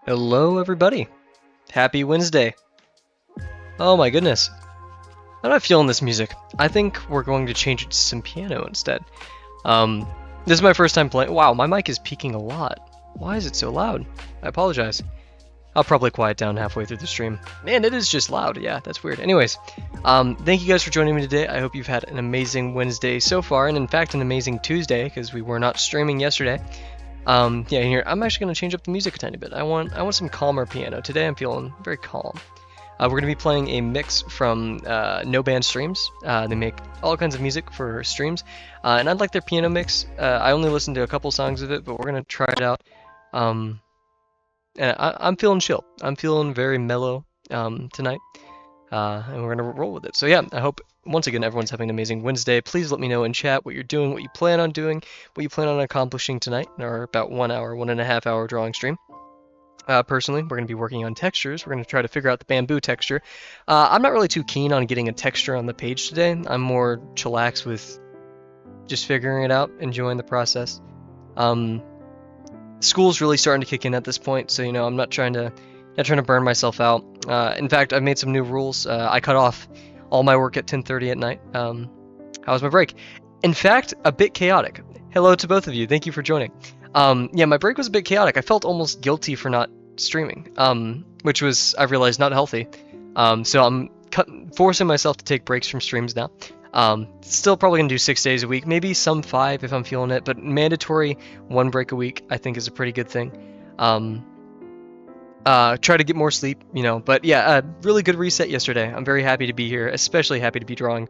Hello, everybody. Happy Wednesday. Oh my goodness. I'm not feeling this music. I think we're going to change it to some piano instead. This is my first time playing. Wow, my mic is peaking a lot. Why is it so loud? I apologize. I'll probably quiet down halfway through the stream. Man, it is just loud. Yeah, that's weird. Anyways, thank you guys for joining me today. I hope you've had an amazing Wednesday so far, and in fact, an amazing Tuesday, because we were not streaming yesterday. Yeah, here, I'm actually going to change up the music a tiny bit. I want some calmer piano. Today I'm feeling very calm. We're going to be playing a mix from No Band Streams. They make all kinds of music for streams, and I like their piano mix. I only listened to a couple songs of it, but we're going to try it out. And I'm feeling chill. I'm feeling very mellow tonight, and we're going to roll with it. So yeah, I hope, once again, everyone's having an amazing Wednesday. Please let me know in chat what you're doing, what you plan on doing, what you plan on accomplishing tonight in our about 1.5 hour drawing stream. Personally, we're going to be working on textures. We're going to try to figure out the bamboo texture. I'm not really too keen on getting a texture on the page today. I'm more chillax with just figuring it out, enjoying the process. School's really starting to kick in at this point, so I'm not trying to burn myself out. In fact, I've made some new rules. I cut off all my work at 10:30 at night. How was my break? In fact, a bit chaotic. Hello to both of you. Thank you for joining. Yeah, my break was a bit chaotic. I felt almost guilty for not streaming, which was, I realized, not healthy. So I'm forcing myself to take breaks from streams now. Still probably gonna do 6 days a week, maybe some 5 if I'm feeling it, but mandatory 1 break a week I think is a pretty good thing. Try to get more sleep, but yeah, really good reset yesterday. I'm very happy to be here, especially happy to be drawing.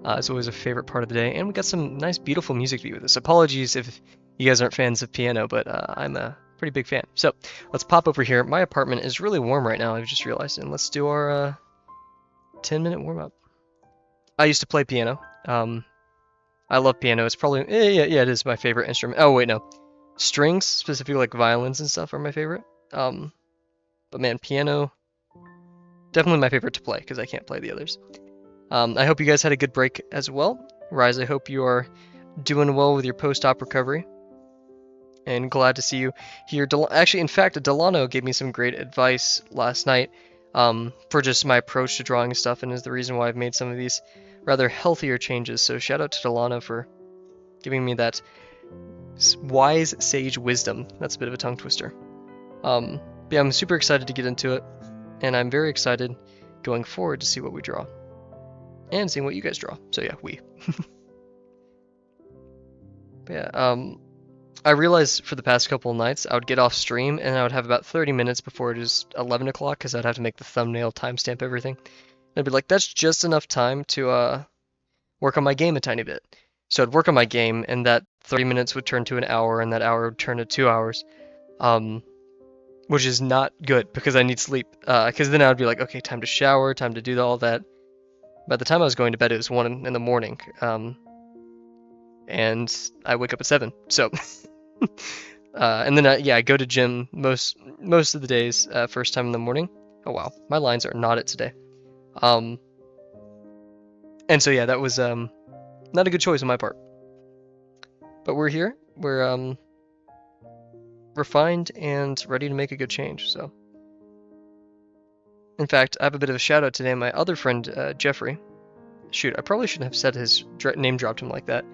It's always a favorite part of the day, and we got some nice, beautiful music to be with us. Apologies if you guys aren't fans of piano, but I'm a pretty big fan. So let's pop over here. My apartment is really warm right now, I've just realized, and let's do our 10-minute warm-up. I used to play piano. I love piano. It's probably yeah, it is my favorite instrument. Oh wait, no, strings, specifically like violins and stuff, are my favorite. But man, piano, definitely my favorite to play because I can't play the others. I hope you guys had a good break as well. Rise, I hope you are doing well with your post-op recovery. And glad to see you here. Actually, in fact, Delano gave me some great advice last night for just my approach to drawing stuff, and is the reason why I've made some of these rather healthier changes. So shout out to Delano for giving me that wise sage wisdom. That's a bit of a tongue twister. Yeah, I'm super excited to get into it, and I'm very excited going forward to see what we draw and seeing what you guys draw. So yeah, we. Yeah, I realized for the past couple of nights I would get off stream and I would have about 30 minutes before it is 11 o'clock because I'd have to make the thumbnail, timestamp everything. And I'd be like, that's just enough time to work on my game a tiny bit. So I'd work on my game, and that 30 minutes would turn to an hour, and that hour would turn to 2 hours, which is not good because I need sleep. Because then I would be like, okay, time to shower, time to do all that. By the time I was going to bed, it was 1 in the morning, and I wake up at 7. So, and then I go to gym most of the days, first time in the morning. Oh wow, my lines are knotted today. And so yeah, that was not a good choice on my part. But we're here. We're refined and ready to make a good change. So, in fact, I have a bit of a shout out today. My other friend Jeffrey. Shoot, I probably shouldn't have said his name, dropped him like that.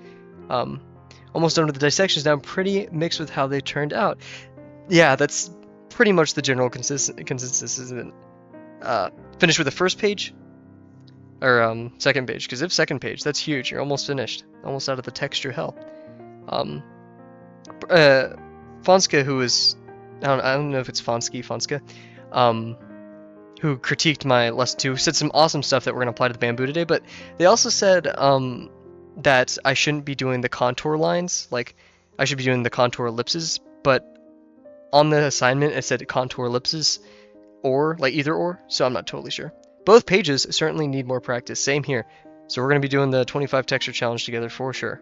Almost done with the dissections now. I'm pretty mixed with how they turned out. Yeah, that's pretty much the general consistency, isn't it? Finish with the first page. Or second page, because if second page, that's huge. You're almost finished, almost out of the texture hell. Fonska, who is, I don't know if it's Fonska, who critiqued my lesson 2, said some awesome stuff that we're gonna apply to the bamboo today. But they also said that I shouldn't be doing the contour lines, like I should be doing the contour ellipses. But on the assignment, it said contour ellipses, or like either or. So I'm not totally sure. Both pages certainly need more practice. Same here. So we're going to be doing the 25 texture challenge together for sure.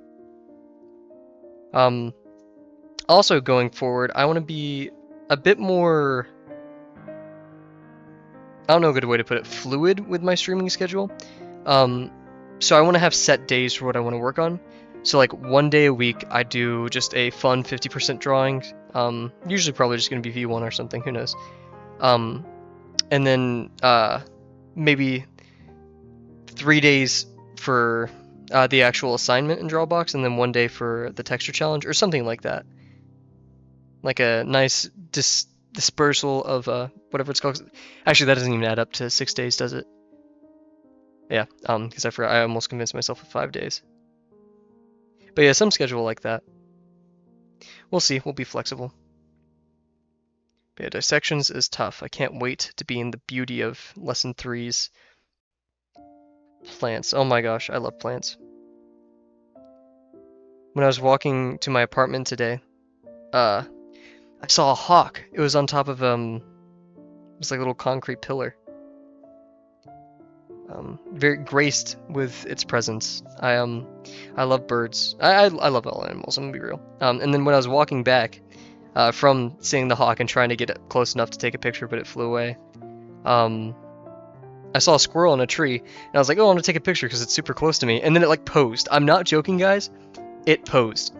Also going forward, I want to be a bit more, I don't know a good way to put it, fluid with my streaming schedule. So I want to have set days for what I want to work on. So like one day a week, I do just a fun 50% drawing. Usually probably just going to be V1 or something, who knows. And then maybe 3 days for the actual assignment in Drawbox, and then 1 day for the texture challenge, or something like that. Like a nice dispersal of whatever it's called. Actually, that doesn't even add up to 6 days, does it? Yeah, because I forgot. I almost convinced myself of 5 days. But yeah, some schedule like that. We'll see. We'll be flexible. But yeah, dissections is tough. I can't wait to be in the beauty of lesson 3's plants. Oh my gosh, I love plants. When I was walking to my apartment today, I saw a hawk. It was on top of it was like a little concrete pillar. Very graced with its presence. I love birds. I love all animals. I'm gonna be real. And then when I was walking back from seeing the hawk and trying to get close enough to take a picture, but it flew away, I saw a squirrel in a tree, and I was like, oh, I want to take a picture because it's super close to me. And then it like posed. I'm not joking, guys. It posed.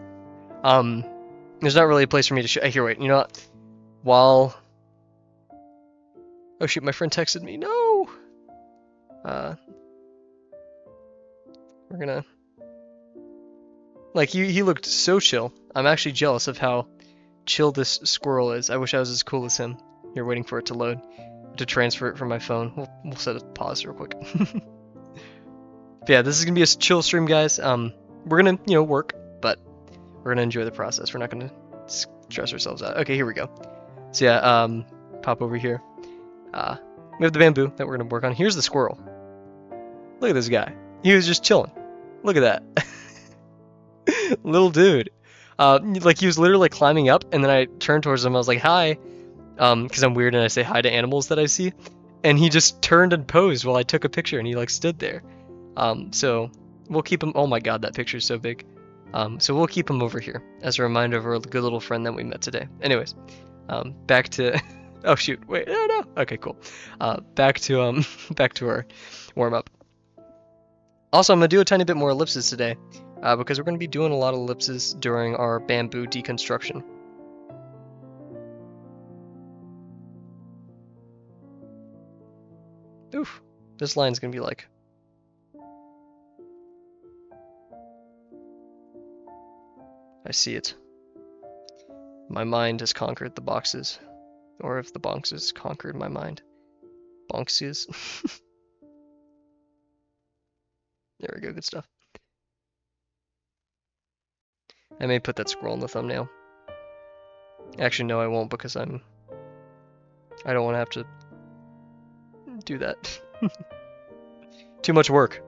There's not really a place for me to show. Here, wait. You know what? While... Oh shoot, my friend texted me. No! We're gonna... Like, he looked so chill. I'm actually jealous of how chill this squirrel is. I wish I was as cool as him. You're waiting for it to load. To transfer it from my phone. We'll set a pause real quick. But yeah, this is gonna be a chill stream, guys. We're gonna, work, but we're gonna enjoy the process. We're not gonna stress ourselves out. Okay, here we go. So yeah, pop over here. We have the bamboo that we're gonna work on. Here's the squirrel. Look at this guy. He was just chilling. Look at that. Little dude. Like he was literally climbing up, and then I turned towards him. I was like, hi. Because I'm weird and I say hi to animals that I see. and he just turned and posed while I took a picture, and he like stood there. So we'll keep him. Oh my God, that picture is so big. So we'll keep him over here as a reminder of our good little friend that we met today. Anyways, back to. Oh shoot! Wait, no. Okay, cool. Back to back to our warm up. Also, I'm gonna do a tiny bit more ellipses today, because we're gonna be doing a lot of ellipses during our bamboo deconstruction. Oof, this line's gonna be like. I see it. My mind has conquered the boxes. Or if the boxes conquered my mind. Boxes. There we go, good stuff. I may put that scroll in the thumbnail. Actually, no, I won't because I don't want to have to do that. Too much work.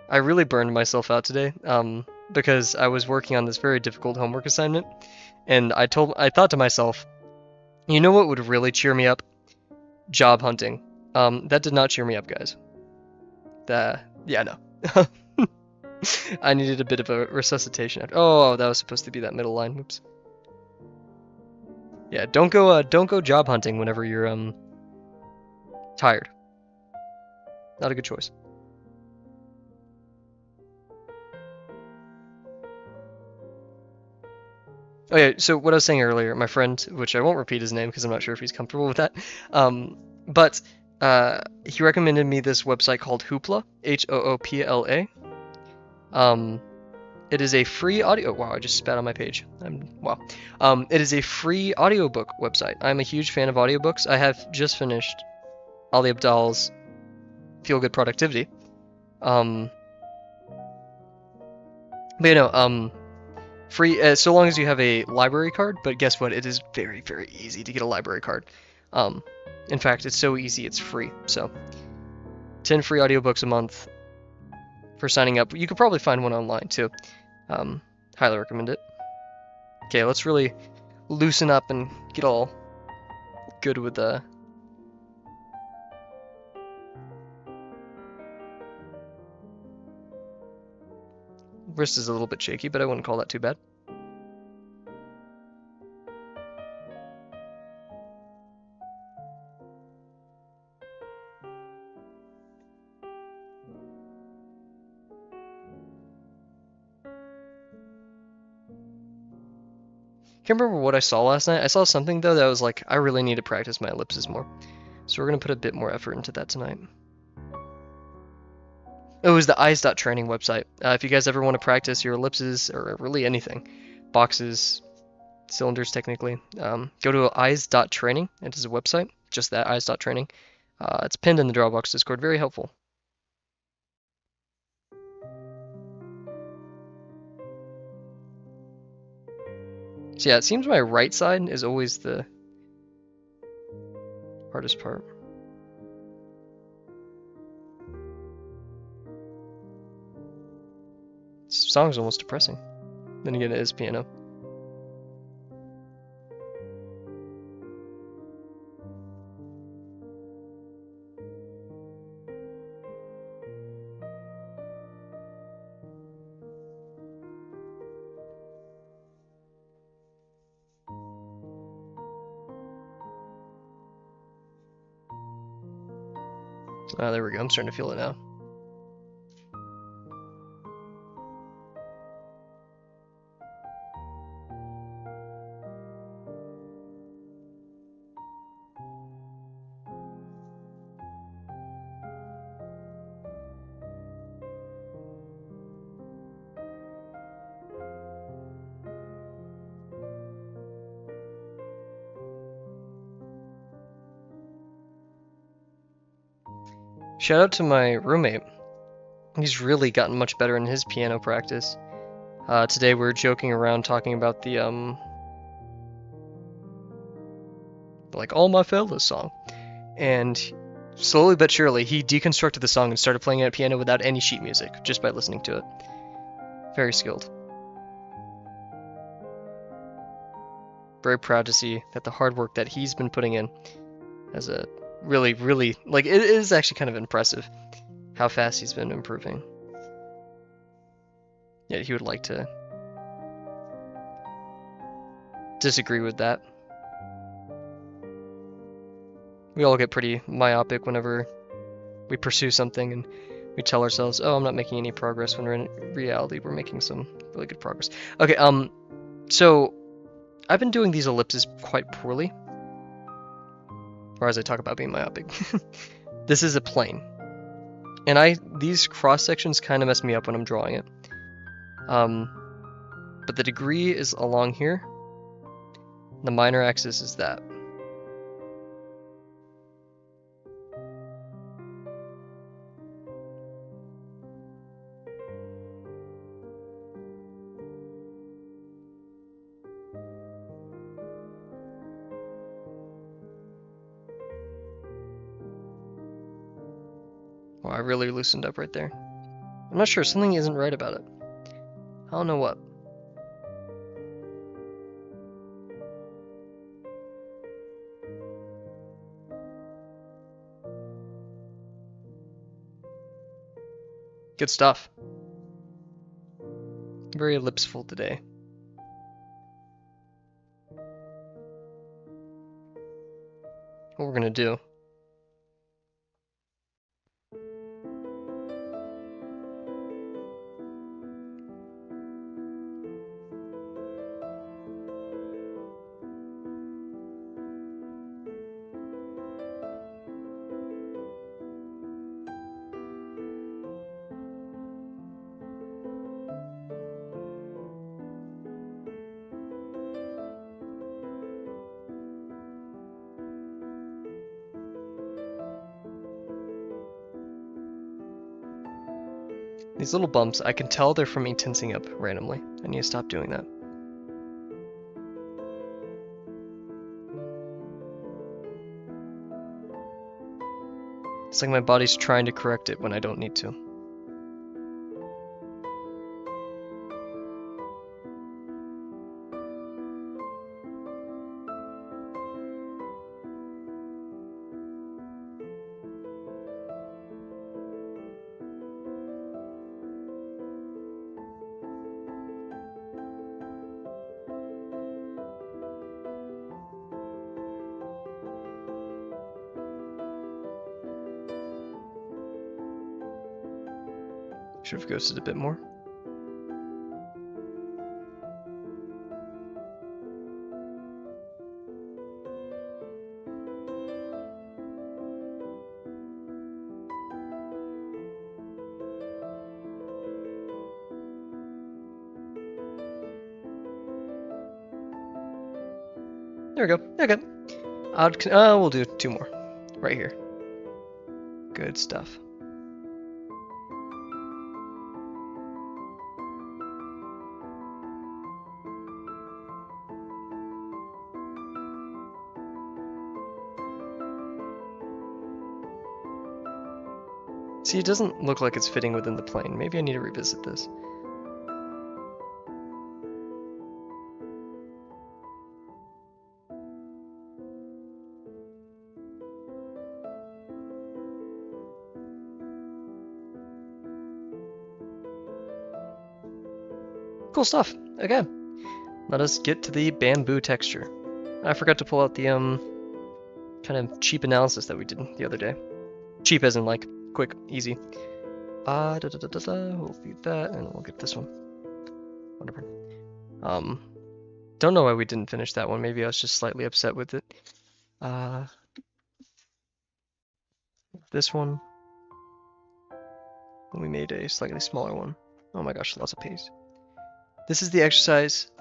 I really burned myself out today, because I was working on this very difficult homework assignment, and I thought to myself, you know what would really cheer me up? Job hunting. That did not cheer me up, guys. Yeah, no. I needed a bit of a resuscitation. Oh, that was supposed to be that middle line. Whoops. Yeah, don't go job hunting whenever you're tired. Not a good choice. Oh yeah, so what I was saying earlier, my friend, which I won't repeat his name because I'm not sure if he's comfortable with that, but he recommended me this website called Hoopla, Hoopla. It is a free audio. Wow, I just spat on my page. Wow. It is a free audiobook website. I'm a huge fan of audiobooks. I have just finished Ali Abdaal's Feel Good Productivity. But you know, free so long as you have a library card, but guess what? It is very, very easy to get a library card. In fact, it's so easy it's free. So 10 free audiobooks a month for signing up. You could probably find one online too. Highly recommend it. Okay, let's really loosen up and get all good with the wrist is a little bit shaky, but I wouldn't call that too bad. Can't remember what I saw last night. I saw something though that was like, I really need to practice my ellipses more. So we're gonna put a bit more effort into that tonight. It was the eyes.training website. If you guys ever want to practice your ellipses or really anything, boxes, cylinders technically, go to eyes.training. It is a website, just that, eyes.training. It's pinned in the Dropbox Discord, very helpful. So yeah, it seems my right side is always the hardest part. This song's almost depressing. Then again, it is piano. Ah, there we go. I'm starting to feel it now. Shout out to my roommate. He's really gotten much better in his piano practice. Today we were joking around talking about the like All My Fellas song, and slowly but surely he deconstructed the song and started playing it at piano without any sheet music, just by listening to it. Very skilled. Very proud to see that the hard work that he's been putting in has a really, really, like, it is actually kind of impressive how fast he's been improving. Yet he would like to disagree with that. We all get pretty myopic whenever we pursue something and we tell ourselves, oh, I'm not making any progress, when in reality we're making some really good progress. Okay, so I've been doing these ellipses quite poorly. Or as I talk about being myopic. This is a plane. And these cross sections kind of mess me up when I'm drawing it. But the degree is along here. The minor axis is that. Wow, I really loosened up right there. I'm not sure, something isn't right about it. I don't know what. Good stuff. Very ellipseful today. What we're gonna do. These little bumps, I can tell they're from me tensing up randomly. I need to stop doing that. It's like my body's trying to correct it when I don't need to. Should have ghosted a bit more. There we go. Okay. We'll do 2 more. Right here. Good stuff. See, it doesn't look like it's fitting within the plane. Maybe I need to revisit this. Cool stuff. Okay. Let us get to the bamboo texture. I forgot to pull out the kind of cheap analysis that we did the other day. Cheap as in like quick, easy. We'll beat that, and we'll get this one. Whatever. Don't know why we didn't finish that one. Maybe I was just slightly upset with it. This one. We made a slightly smaller one. Oh my gosh, lots of paste. This is the exercise.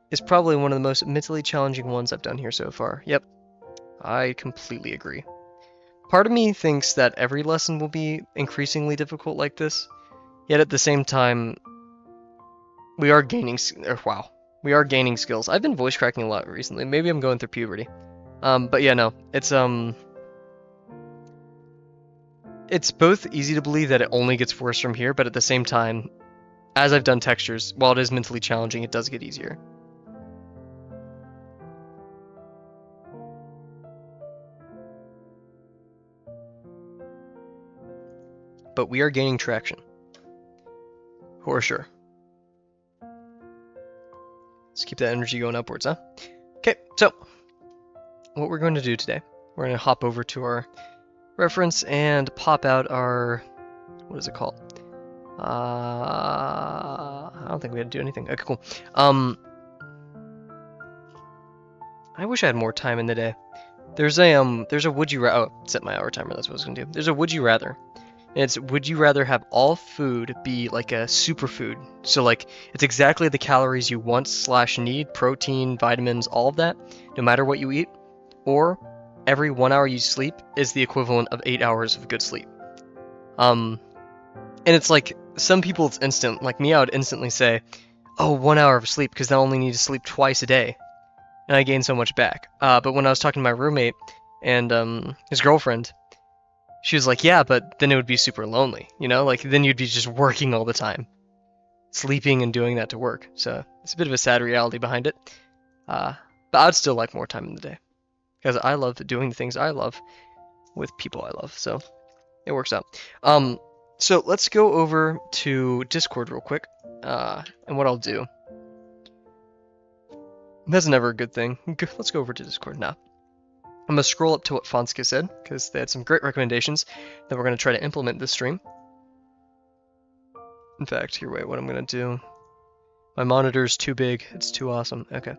It's probably one of the most mentally challenging ones I've done here so far. Yep, I completely agree. Part of me thinks that every lesson will be increasingly difficult like this, yet at the same time, we are gaining, we are gaining skills. I've been voice cracking a lot recently. Maybe I'm going through puberty. But yeah, no, it's both easy to believe that it only gets worse from here, but at the same time, as I've done textures, while it is mentally challenging, it does get easier. but we are gaining traction. For sure. Let's keep that energy going upwards, huh? Okay, so what we're going to do today, we're going to hop over to our reference and pop out our, what is it called? I don't think we had to do anything. Okay, cool. I wish I had more time in the day. There's a would you rather. Oh, set my hour timer. That's what I was gonna do. There's a would you rather. And it's would you rather have all food be like a superfood? So like it's exactly the calories you want / need, protein, vitamins, all of that, no matter what you eat, or every 1 hour you sleep is the equivalent of 8 hours of good sleep. And it's like some people it's instant. Like me, I would instantly say, oh, 1 hour of sleep because I only need to sleep twice a day, and I gain so much back. But when I was talking to my roommate and his girlfriend, she was like, yeah, but then it would be super lonely, you know? Like, then you'd be just working all the time. Sleeping and doing that to work. So, it's a bit of a sad reality behind it. But I'd still like more time in the day. Because I love doing the things I love with people I love. So, it works out. So, let's go over to Discord real quick. And what I'll do. That's never a good thing. Let's go over to Discord now. I'm going to scroll up to what Fonska said, because they had some great recommendations that we're going to try to implement this stream. In fact, here, wait, what I'm going to do. My monitor's too big. It's too awesome. Okay.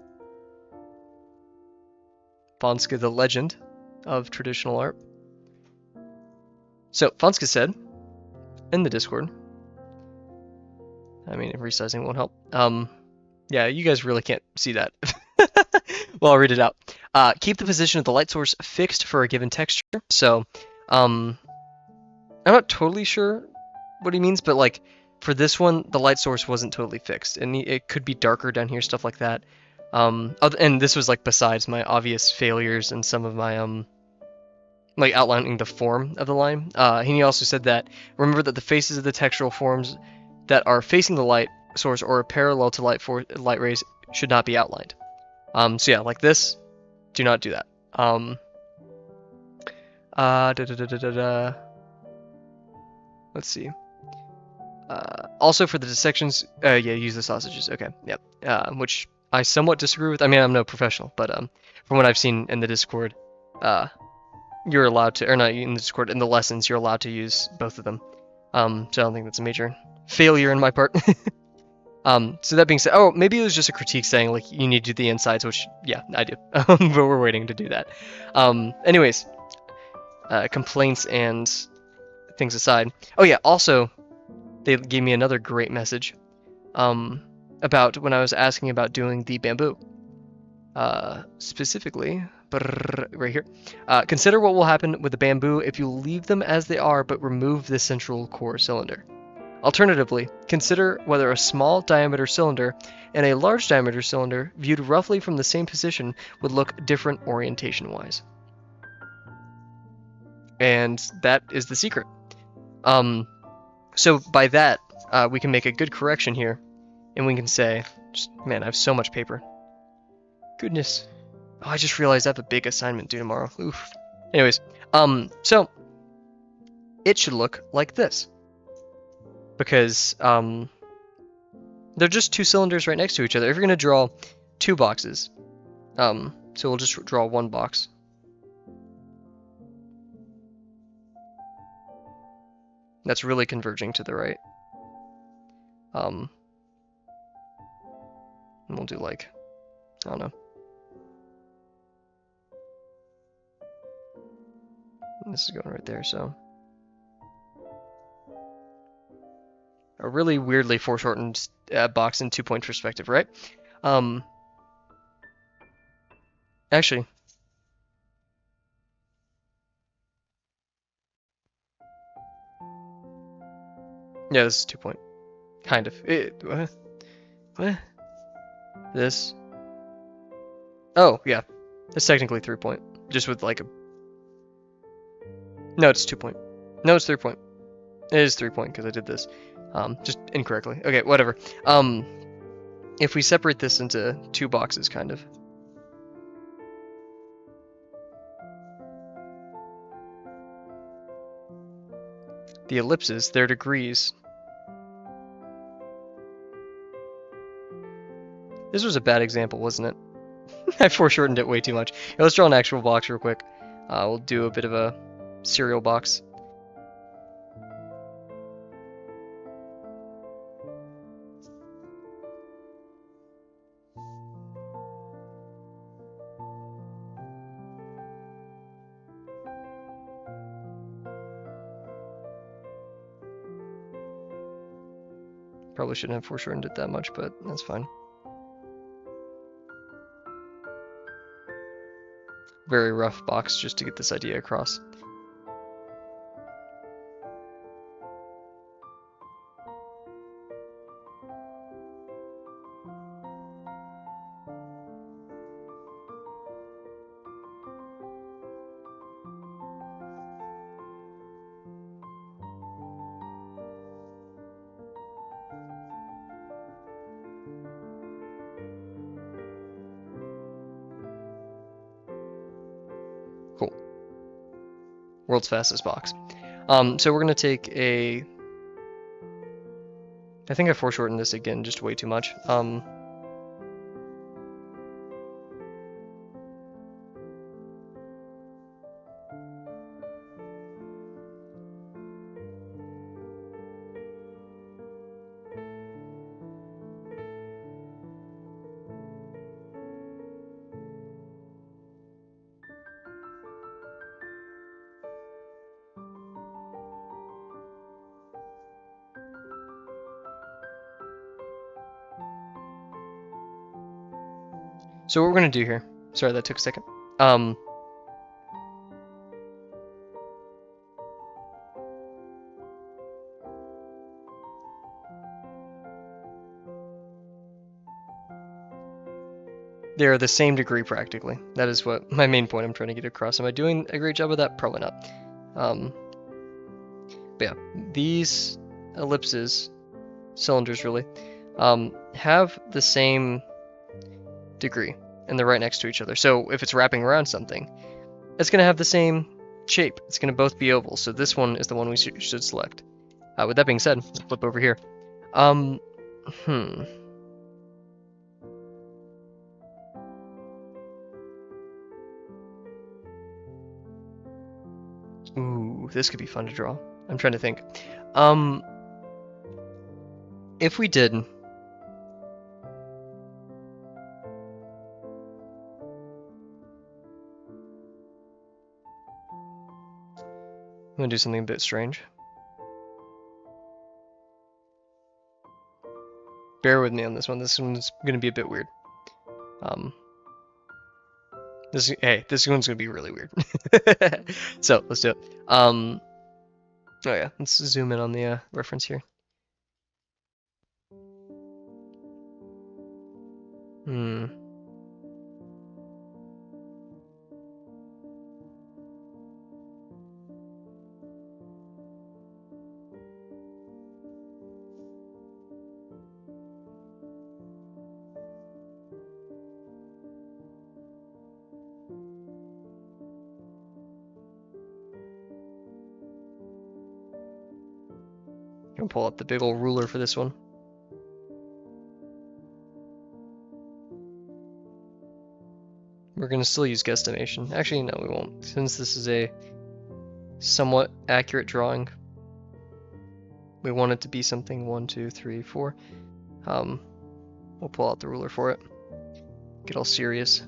Fonska, the legend of traditional art. So, Fonska said, in the Discord, I mean, resizing won't help. Yeah, you guys really can't see that. Well, I'll read it out. Keep the position of the light source fixed for a given texture. So, I'm not totally sure what he means, but like for this one, the light source wasn't totally fixed, and it could be darker down here, stuff like that. And this was like besides my obvious failures and some of my like outlining the form of the line. He also said that remember that the faces of the textural forms that are facing the light source or parallel to light rays should not be outlined. So yeah, like this, do not do that. Let's see. Also for the dissections, yeah, use the sausages. Okay, yep. Which I somewhat disagree with. I mean, I'm no professional, but from what I've seen in the Discord, you're allowed to, or not in the Discord, in the lessons, you're allowed to use both of them. So I don't think that's a major failure in my part. So that being said, oh, maybe it was just a critique saying like you need to do the insides, which yeah, I do, but we're waiting to do that. Anyways, complaints and things aside. Oh yeah, also they gave me another great message, about when I was asking about doing the bamboo, specifically, right here. Consider what will happen with the bamboo if you leave them as they are but remove the central core cylinder. Alternatively, consider whether a small diameter cylinder and a large diameter cylinder viewed roughly from the same position would look different orientation-wise. And that is the secret. So by that, we can make a good correction here, and we can say, man, I have so much paper. Goodness. Oh, I just realized I have a big assignment due tomorrow. Oof. Anyways, so it should look like this. Because they're just two cylinders right next to each other. If you're going to draw two boxes, so we'll just draw one box. That's really converging to the right. And we'll do like, I don't know. And this is going right there, so. A really weirdly foreshortened box in 2-point perspective, right? Actually, yeah, this is 2-point, kind of. What? This? Oh, yeah, it's technically 3-point, just with like a. No, it's 2-point. No, it's 3-point. It is 3-point because I did this. Just incorrectly. Okay, whatever. If we separate this into two boxes, kind of. The ellipses, their degrees. This was a bad example, wasn't it? I foreshortened it way too much. Yeah, let's draw an actual box real quick. We'll do a bit of a cereal box. Probably shouldn't have foreshortened it that much, but that's fine. Very rough box just to get this idea across. Cool. World's fastest box. So we're gonna take a. I think I foreshortened this again, just way too much. So what we're gonna do here. Sorry, that took a second. They're the same degree practically. That is what my main point I'm trying to get across. Am I doing a great job of that? Probably not. But yeah, these ellipses, cylinders really, have the same degree and they're right next to each other. So if it's wrapping around something, it's going to have the same shape. It's going to both be oval. So this one is the one we should select. With that being said, let's flip over here. Ooh, this could be fun to draw. I'm trying to think. If we did... I'm gonna do something a bit strange. Bear with me on this one. This one's gonna be a bit weird. This one's gonna be really weird. So let's do it. Oh yeah, let's zoom in on the reference here. I'm gonna pull out the big old ruler for this one. We're gonna still use guesstimation. Actually, no, we won't, since this is a somewhat accurate drawing. We want it to be something 1, 2, 3, 4. We'll pull out the ruler for it. Get all serious.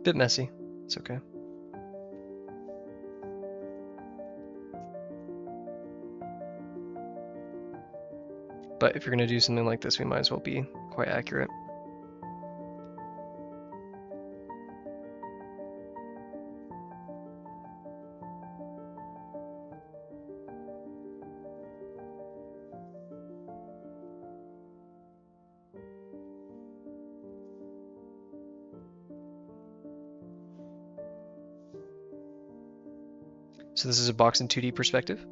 Bit messy. It's okay. But if you're gonna do something like this, we might as well be quite accurate. So this is a box in 2D perspective.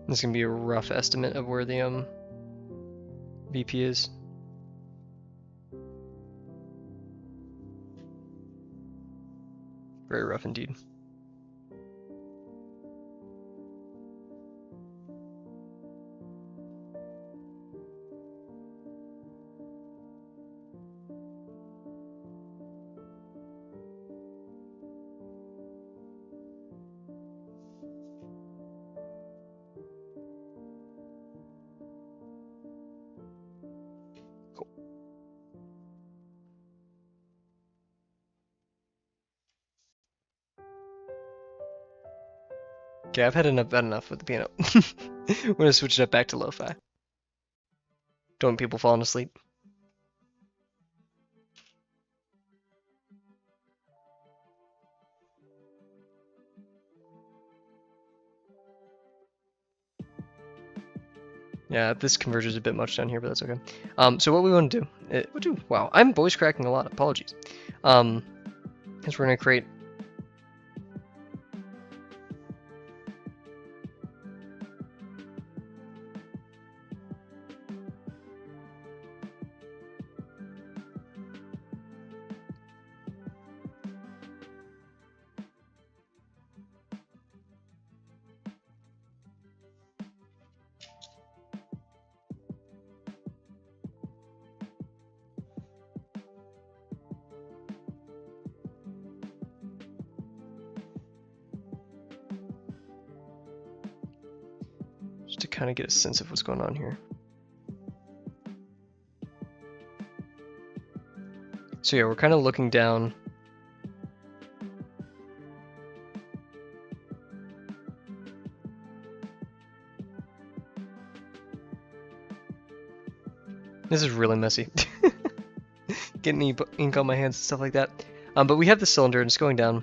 This is gonna be a rough estimate of where the VP is. Very rough indeed. Okay, I've had enough with the piano. I'm gonna switch it up back to lo-fi. Don't want people falling asleep. Yeah, this converges a bit much down here, but that's okay. So what we want to do, wow, I'm voice cracking a lot, apologies. Is we're gonna create just to kind of get a sense of what's going on here. So yeah, we're kind of looking down. This is really messy. Getting ink on my hands and stuff like that. But we have the cylinder and it's going down.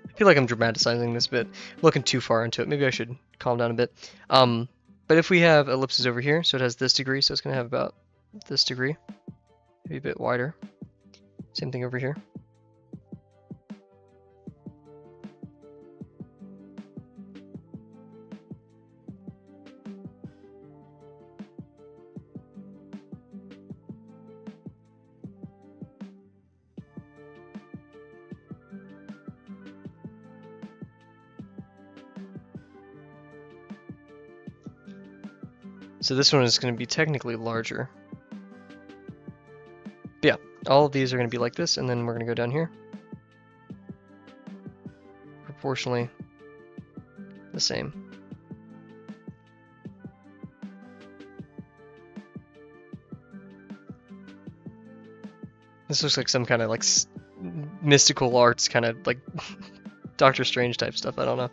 I feel like I'm dramatizing this bit, looking too far into it. Maybe I should calm down a bit. But if we have ellipses over here, so it has this degree, so it's going to have about this degree. Maybe a bit wider. Same thing over here. So this one is going to be technically larger. But yeah, all of these are going to be like this, and then we're going to go down here. Proportionally the same. This looks like some kind of like mystical arts kind of like Doctor Strange type stuff, I don't know.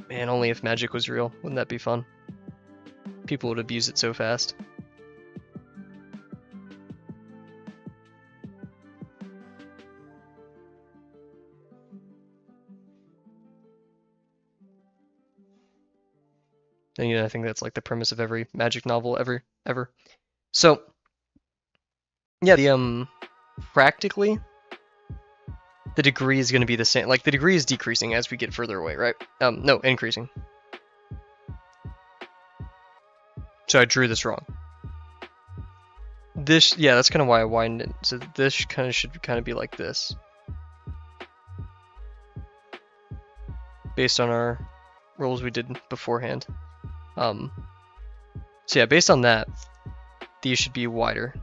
Man, only if magic was real. Wouldn't that be fun? People would abuse it so fast. And you know, I think that's like the premise of every magic novel ever. So, yeah, the practically the degree is going to be the same. Like the degree is decreasing as we get further away, right? No, increasing. So I drew this wrong. This, yeah, that's kind of why I widened it. So this kind of should kind of be like this, based on our rules we did beforehand. So yeah, based on that, these should be wider.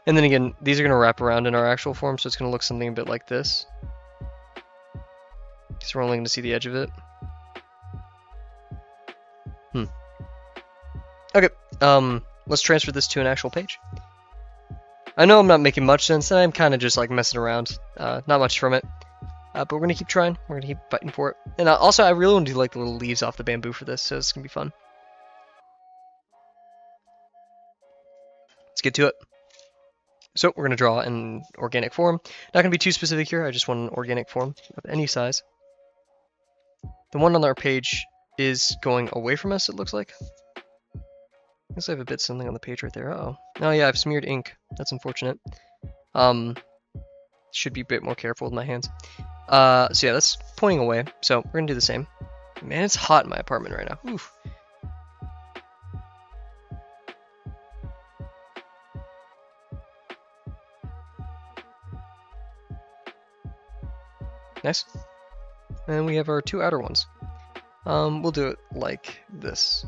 And then again, these are going to wrap around in our actual form, so it's going to look something a bit like this. Because we're only going to see the edge of it. Okay, let's transfer this to an actual page. I know I'm not making much sense, and I'm kind of just like messing around. Not much from it. But we're gonna keep trying. We're gonna keep fighting for it. And also, I really want to do like the little leaves off the bamboo for this, so it's gonna be fun. Let's get to it. So we're gonna draw an organic form. Not gonna be too specific here. I just want an organic form of any size. The one on our page is going away from us. It looks like. I guess I have a bit something on the page right there. Uh-oh. Oh yeah, I've smeared ink. That's unfortunate. Should be a bit more careful with my hands. So yeah, that's pointing away. So we're gonna do the same. Man, it's hot in my apartment right now. Oof. Nice. And we have our two outer ones. We'll do it like this.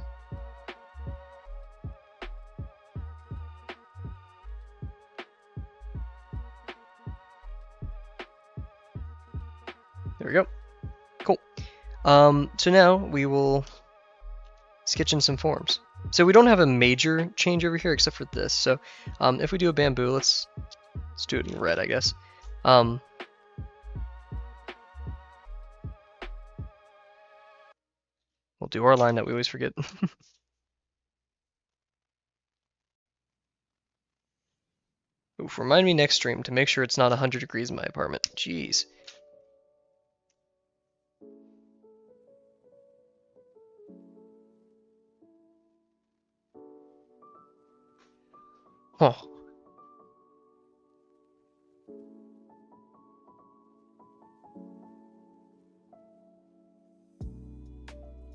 There we go. Cool. So now we will sketch in some forms. So we don't have a major change over here except for this. So if we do a bamboo, let's do it in red, I guess. We'll do our line that we always forget. Oof, remind me next stream to make sure it's not 100 degrees in my apartment. Jeez. Oh.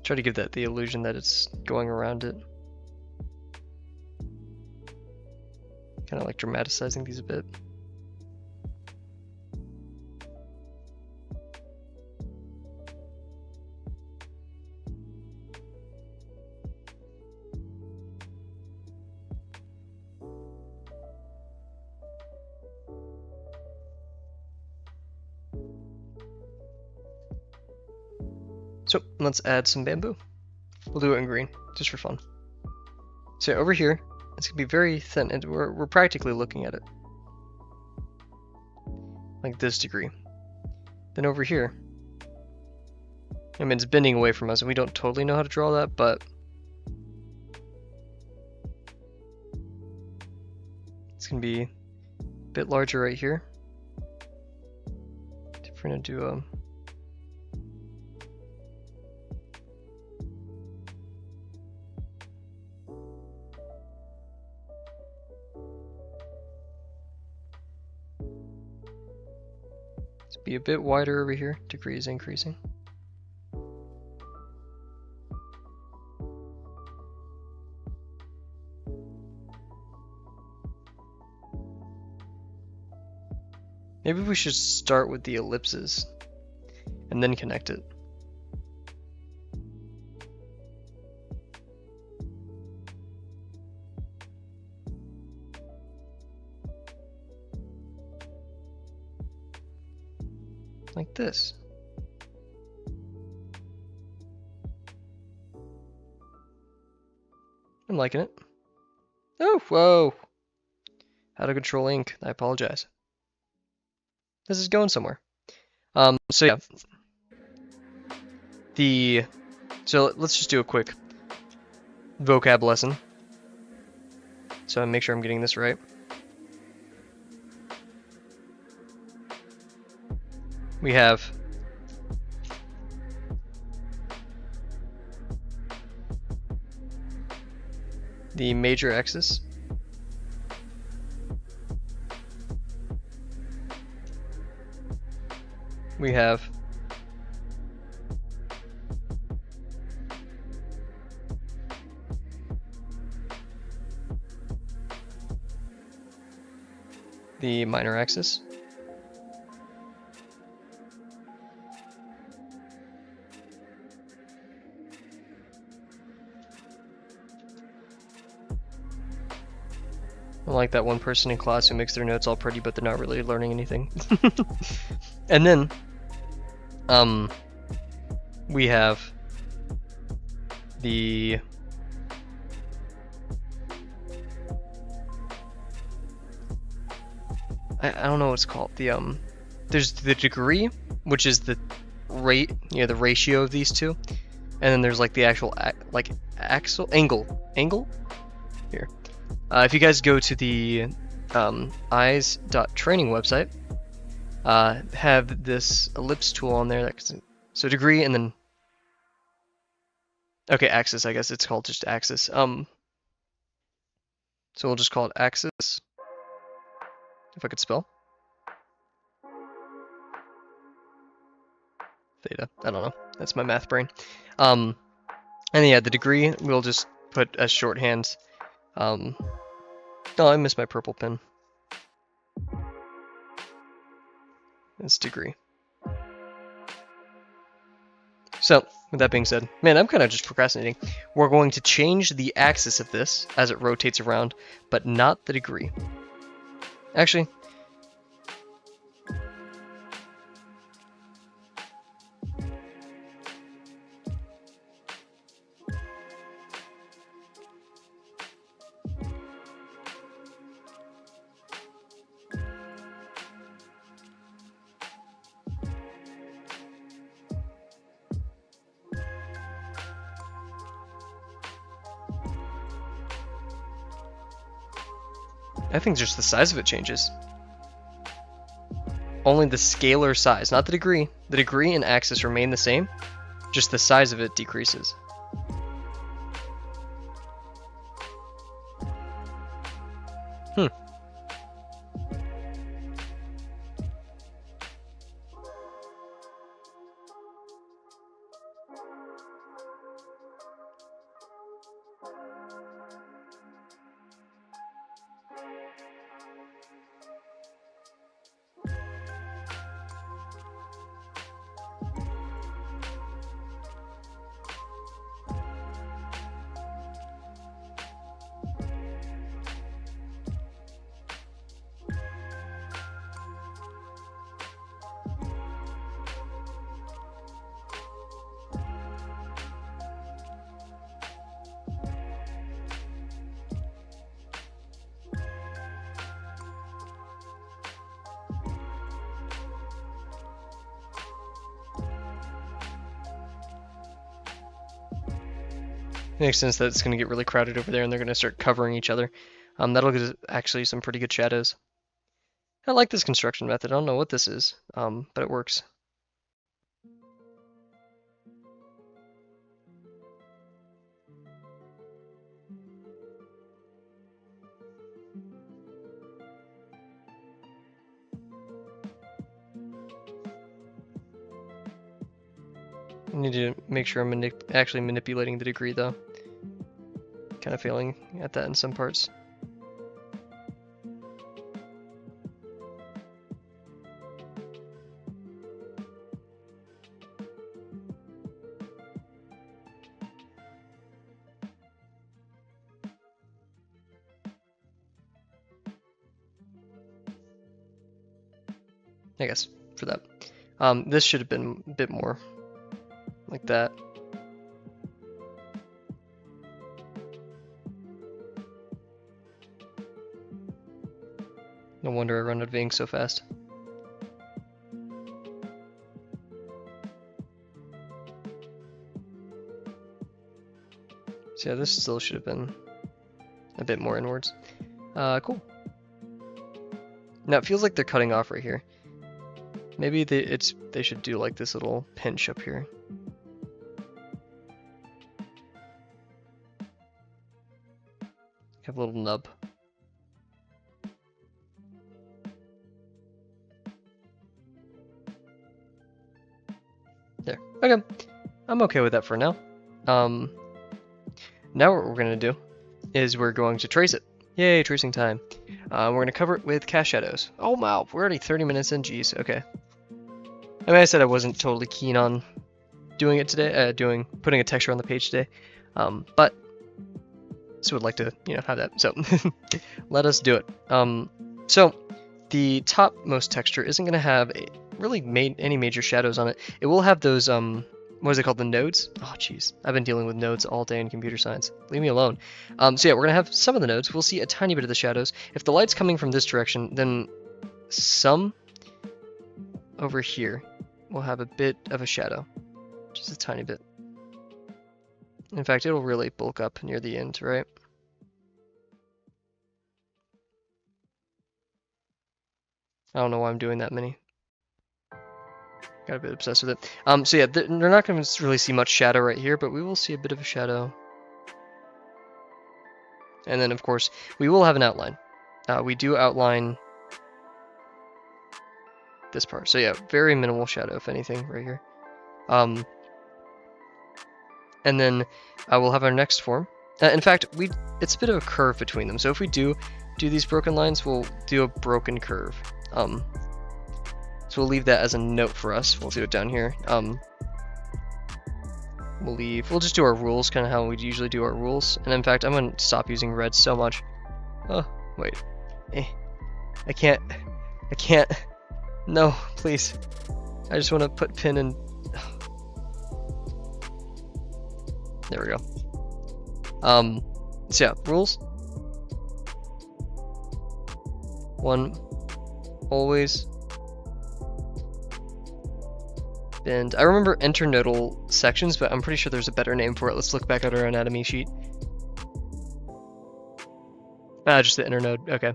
Try to give that the illusion that it's going around it. Kind of like dramaticizing these a bit. So let's add some bamboo. We'll do it in green, just for fun. So over here, it's gonna be very thin, and we're practically looking at it like this degree. Then over here, I mean, it's bending away from us, and we don't totally know how to draw that, but it's gonna be a bit larger right here. If we're gonna do be a bit wider over here, degrees increasing. Maybe we should start with the ellipses and then connect it. Like this. I'm liking it. Oh, whoa. Out of control ink. I apologize. This is going somewhere. So yeah. So let's just do a quick vocab lesson. So I make sure I'm getting this right. We have the major axis. We have the minor axis. I like that one person in class who makes their notes all pretty, but they're not really learning anything. And then, we have the I don't know what it's called. There's the degree, which is the rate, the ratio of these two, and then there's like the actual angle here. If you guys go to the eyes.training website, have this ellipse tool on there. So degree and then okay, axis. I guess it's called just axis. So we'll just call it axis. If I could spell. Theta. I don't know. That's my math brain. And yeah, the degree we'll just put as shorthand. Oh, I missed my purple pen. It's degree. So, with that being said, man, I'm kind of just procrastinating. We're going to change the axis of this as it rotates around, but not the degree. Actually, I think just the size of it changes. Only the scalar size, not the degree. The degree and axis remain the same, just the size of it decreases. It makes sense that it's going to get really crowded over there and they're going to start covering each other. That'll get actually some pretty good shadows. I like this construction method. I don't know what this is, but it works. I need to make sure I'm actually manipulating the degree though. Kind of failing at that in some parts. I guess for that. This should have been a bit more like that. No wonder I run out of ink so fast. So yeah, this still should have been a bit more inwards. Cool. Now it feels like they're cutting off right here. Maybe they should do like this little pinch up here. Have a little nub. There. Okay. I'm okay with that for now. Now what we're going to do is we're going to trace it. Yay, tracing time. We're going to cover it with cast shadows. Oh wow, we're already 30 minutes in, jeez, okay. I mean, I said I wasn't totally keen on doing it today, putting a texture on the page today, but so would like to, have that, so let us do it. So the topmost texture isn't going to have any major shadows on it. It will have those, what is it called, the nodes? Oh, jeez, I've been dealing with nodes all day in computer science. Leave me alone. So yeah, we're going to have some of the nodes. We'll see a tiny bit of the shadows. If the light's coming from this direction, then some over here will have a bit of a shadow, just a tiny bit. In fact, it'll really bulk up near the end, right? I don't know why I'm doing that many. Got a bit obsessed with it. So yeah, they're not going to really see much shadow right here, but we will see a bit of a shadow. And then, of course, we will have an outline. We do outline this part. So yeah, very minimal shadow, if anything, right here. And then we'll have our next form. In fact, it's a bit of a curve between them. So if we do these broken lines, we'll do a broken curve. So we'll leave that as a note for us. We'll do it down here. We'll just do our rules, kind of how we'd usually do our rules. And in fact, I'm going to stop using red so much. Oh, wait. I can't. No, please. I just want to put pin in. There we go. So yeah, rules. 1, always bend. I remember internodal sections, but I'm pretty sure there's a better name for it. Let's look back at our anatomy sheet. Just the internode. Okay,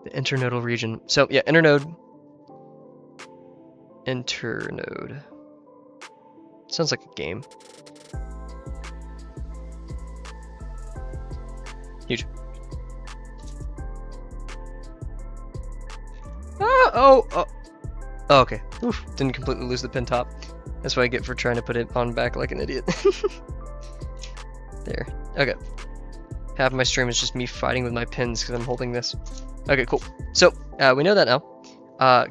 the internodal region. So yeah, internode. Sounds like a game. Huge. Oh, okay. Oof, didn't completely lose the pin top. That's what I get for trying to put it on back like an idiot. There. Okay. Half of my stream is just me fighting with my pins because I'm holding this. Okay, cool. So, we know that now.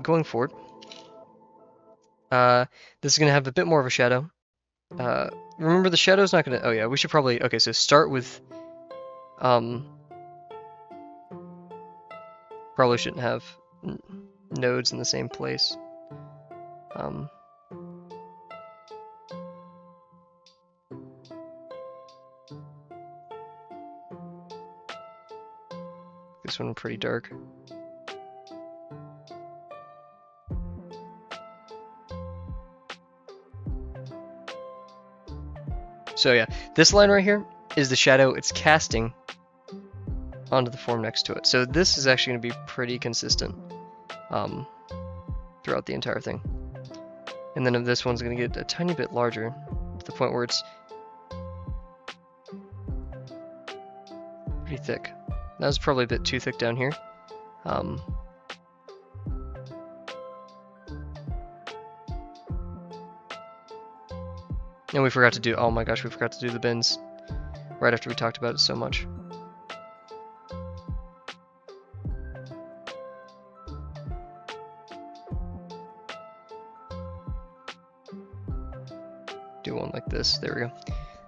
Going forward, this is going to have a bit more of a shadow. Remember, the shadow's not going to... Oh, yeah, we should probably... Okay, so start with... Probably shouldn't have nodes in the same place. This one pretty dark. So yeah, this line right here is the shadow it's casting onto the form next to it. So this is actually going to be pretty consistent throughout the entire thing. And then this one's going to get a tiny bit larger to the point where it's pretty thick. That was probably a bit too thick down here. And we forgot to do, oh my gosh, we forgot to do the bins right after we talked about it so much. Do one like this, there we go.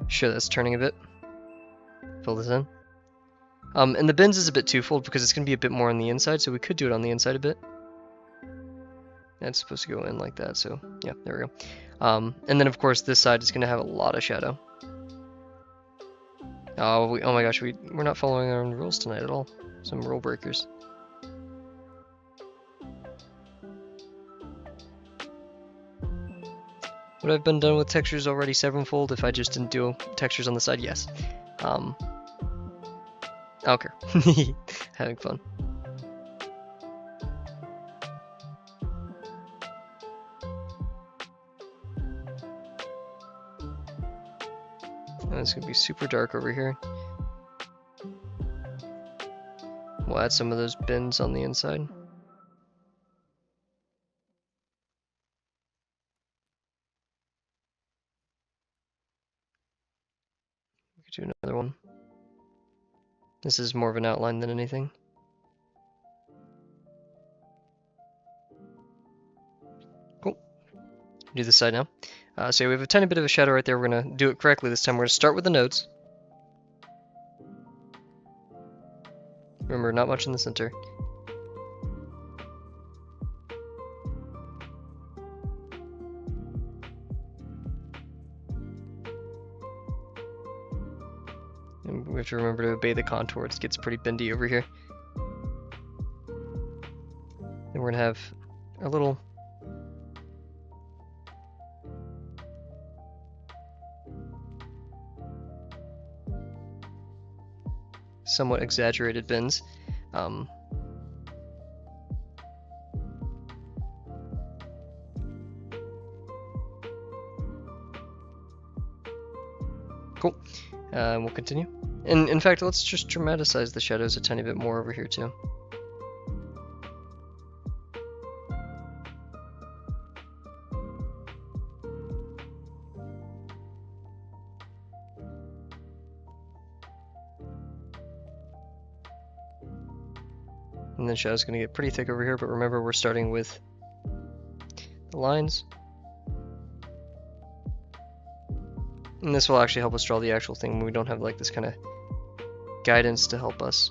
Sure, that's turning a bit. Fill this in. And the bins is a bit twofold because it's going to be a bit more on the inside, so we could do it on the inside a bit. That's supposed to go in like that, so yeah, there we go. And then of course this side is going to have a lot of shadow. Oh my gosh, we're not following our own rules tonight at all. Some rule breakers. Would I have been done with textures already sevenfold if I just didn't do textures on the side? Yes. I don't care. Having fun. And it's going to be super dark over here. We'll add some of those bins on the inside. We could do another one. This is more of an outline than anything. Cool. Do this side now. So we have a tiny bit of a shadow right there. We're going to do it correctly this time. We're going to start with the nodes. Remember, not much in the center. And we have to remember to obey the contour. It gets pretty bendy over here. Then we're gonna have our little somewhat exaggerated bins. Cool. We'll continue. And in fact, let's just dramatize the shadows a tiny bit more over here too. And the shadow's going to get pretty thick over here, but remember we're starting with the lines. And this will actually help us draw the actual thing when we don't have like this kind of guidance to help us.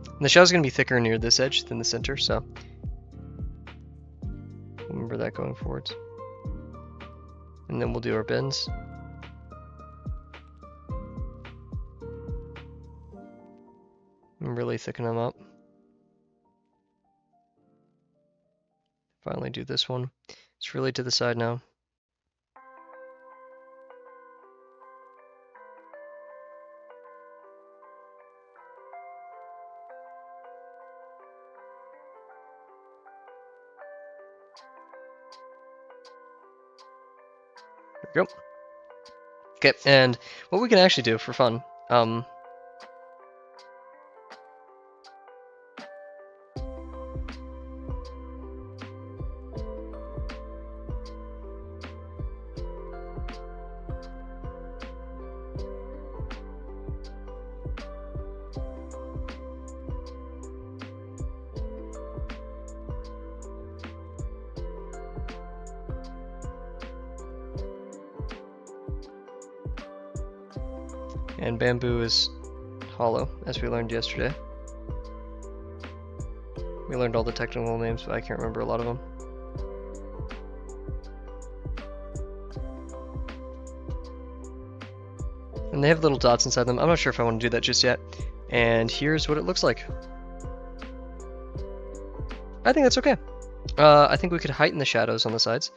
And the shadow's going to be thicker near this edge than the center, so remember that going forwards. And then we'll do our bends. And really thicken them up. Finally do this one. It's really to the side now. There we go. Okay, and what we can actually do for fun, and bamboo is hollow, as we learned yesterday. We learned all the technical names, but I can't remember a lot of them. And they have little dots inside them. I'm not sure if I want to do that just yet. And here's what it looks like. I think that's okay. I think we could heighten the shadows on the sides.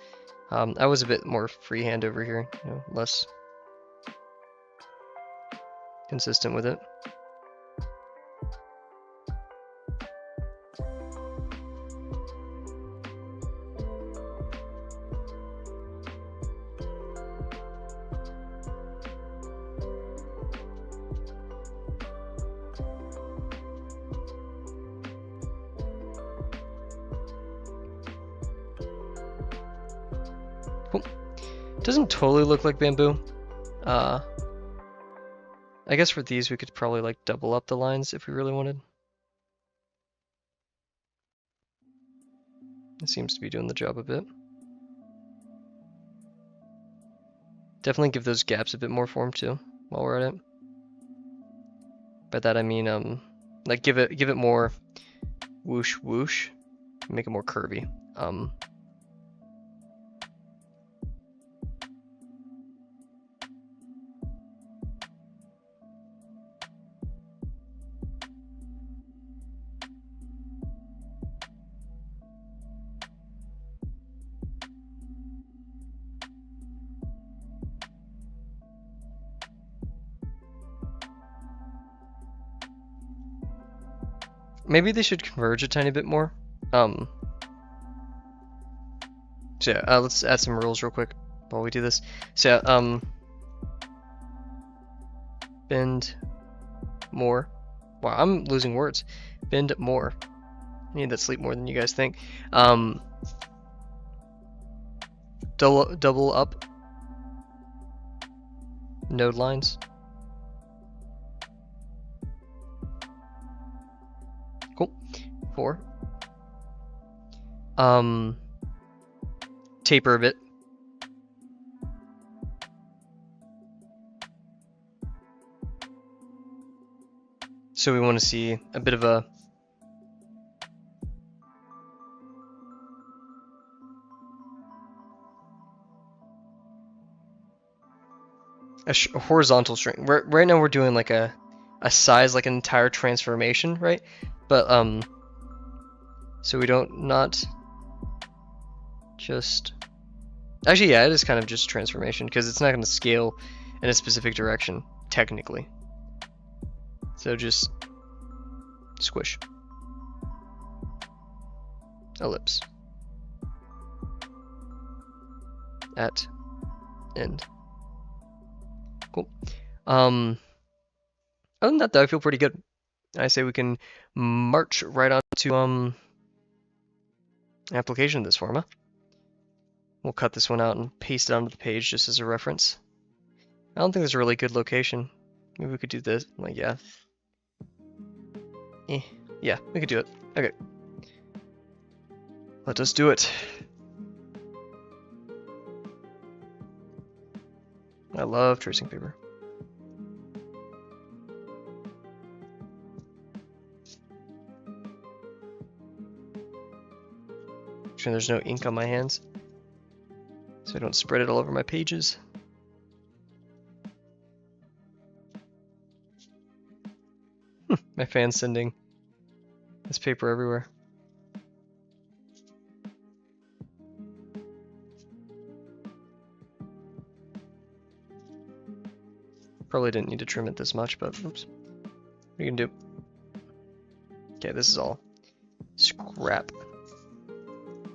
I was a bit more freehand over here, you know, less consistent with it. Cool. Doesn't totally look like bamboo. I guess for these we could probably like double up the lines if we really wanted. It seems to be doing the job a bit. Definitely give those gaps a bit more form too, while we're at it. By that I mean like give it more whoosh whoosh, make it more curvy. Maybe they should converge a tiny bit more. So yeah, let's add some rules real quick while we do this. So yeah, bend more. Wow, I'm losing words. Bend more. I need that sleep more than you guys think. Double up node lines. Cool. 4. Taper a bit. So we want to see a bit of a horizontal string. Right now we're doing like a size, like an entire transformation, right? But so we don't not just... Actually, yeah, it is kind of just transformation, because it's not going to scale in a specific direction, technically. So just squish. Ellipse. At end. Cool. Other than that, though, I feel pretty good. I say we can march right on to application of this form, huh? We'll cut this one out and paste it onto the page just as a reference. I don't think there's a really good location. Maybe we could do this. Like, yeah. Yeah, we could do it. Okay. Let us do it. I love tracing paper. Sure there's no ink on my hands, so I don't spread it all over my pages. My fan's sending this paper everywhere. Probably didn't need to trim it this much, but oops. What are you gonna do? Okay, this is all scrap.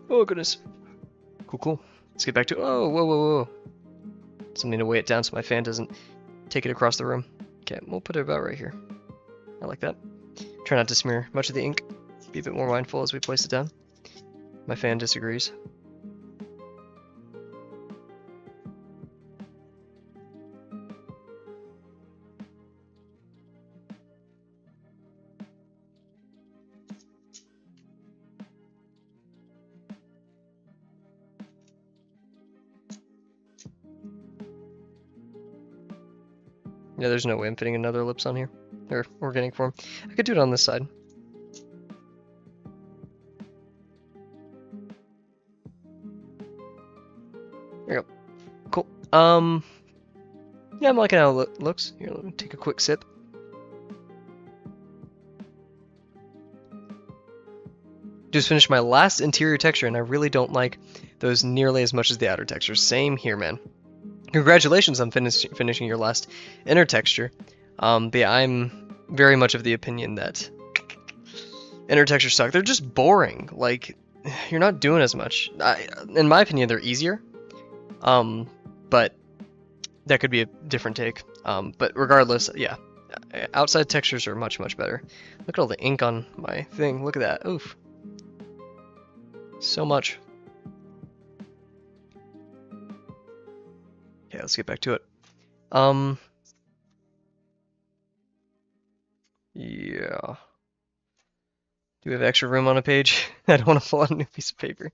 Oh goodness. Cool, cool. Let's get back to, oh, whoa, whoa, whoa. Something to weigh it down so my fan doesn't take it across the room. Okay, we'll put it about right here. I like that. Try not to smear much of the ink. Be a bit more mindful as we place it down. My fan disagrees. Yeah, there's no way I'm fitting another ellipse on here. Or organic form. I could do it on this side. There you go. Cool. Yeah, I'm liking how it looks. Here, let me take a quick sip. Just finished my last interior texture, and I really don't like those nearly as much as the outer textures. Same here, man. Congratulations on finishing your last inner texture. But yeah, I'm very much of the opinion that inner textures suck. They're just boring. Like, you're not doing as much. In my opinion, they're easier. But that could be a different take. But regardless, yeah, outside textures are much, much better. Look at all the ink on my thing. Look at that. Oof. So much. Okay, let's get back to it. Yeah. Do we have extra room on a page? I don't want to pull out a new piece of paper.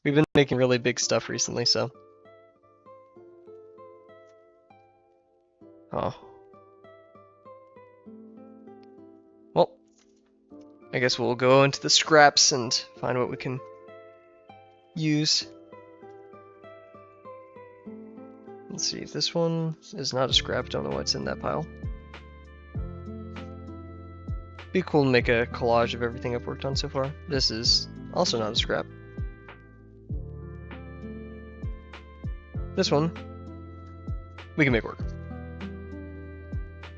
We've been making really big stuff recently, so. Oh. Well, I guess we'll go into the scraps and find what we can use. Let's see, this one is not a scrap. Don't know what's in that pile. Be cool to make a collage of everything I've worked on so far. This is also not a scrap. This one, we can make work.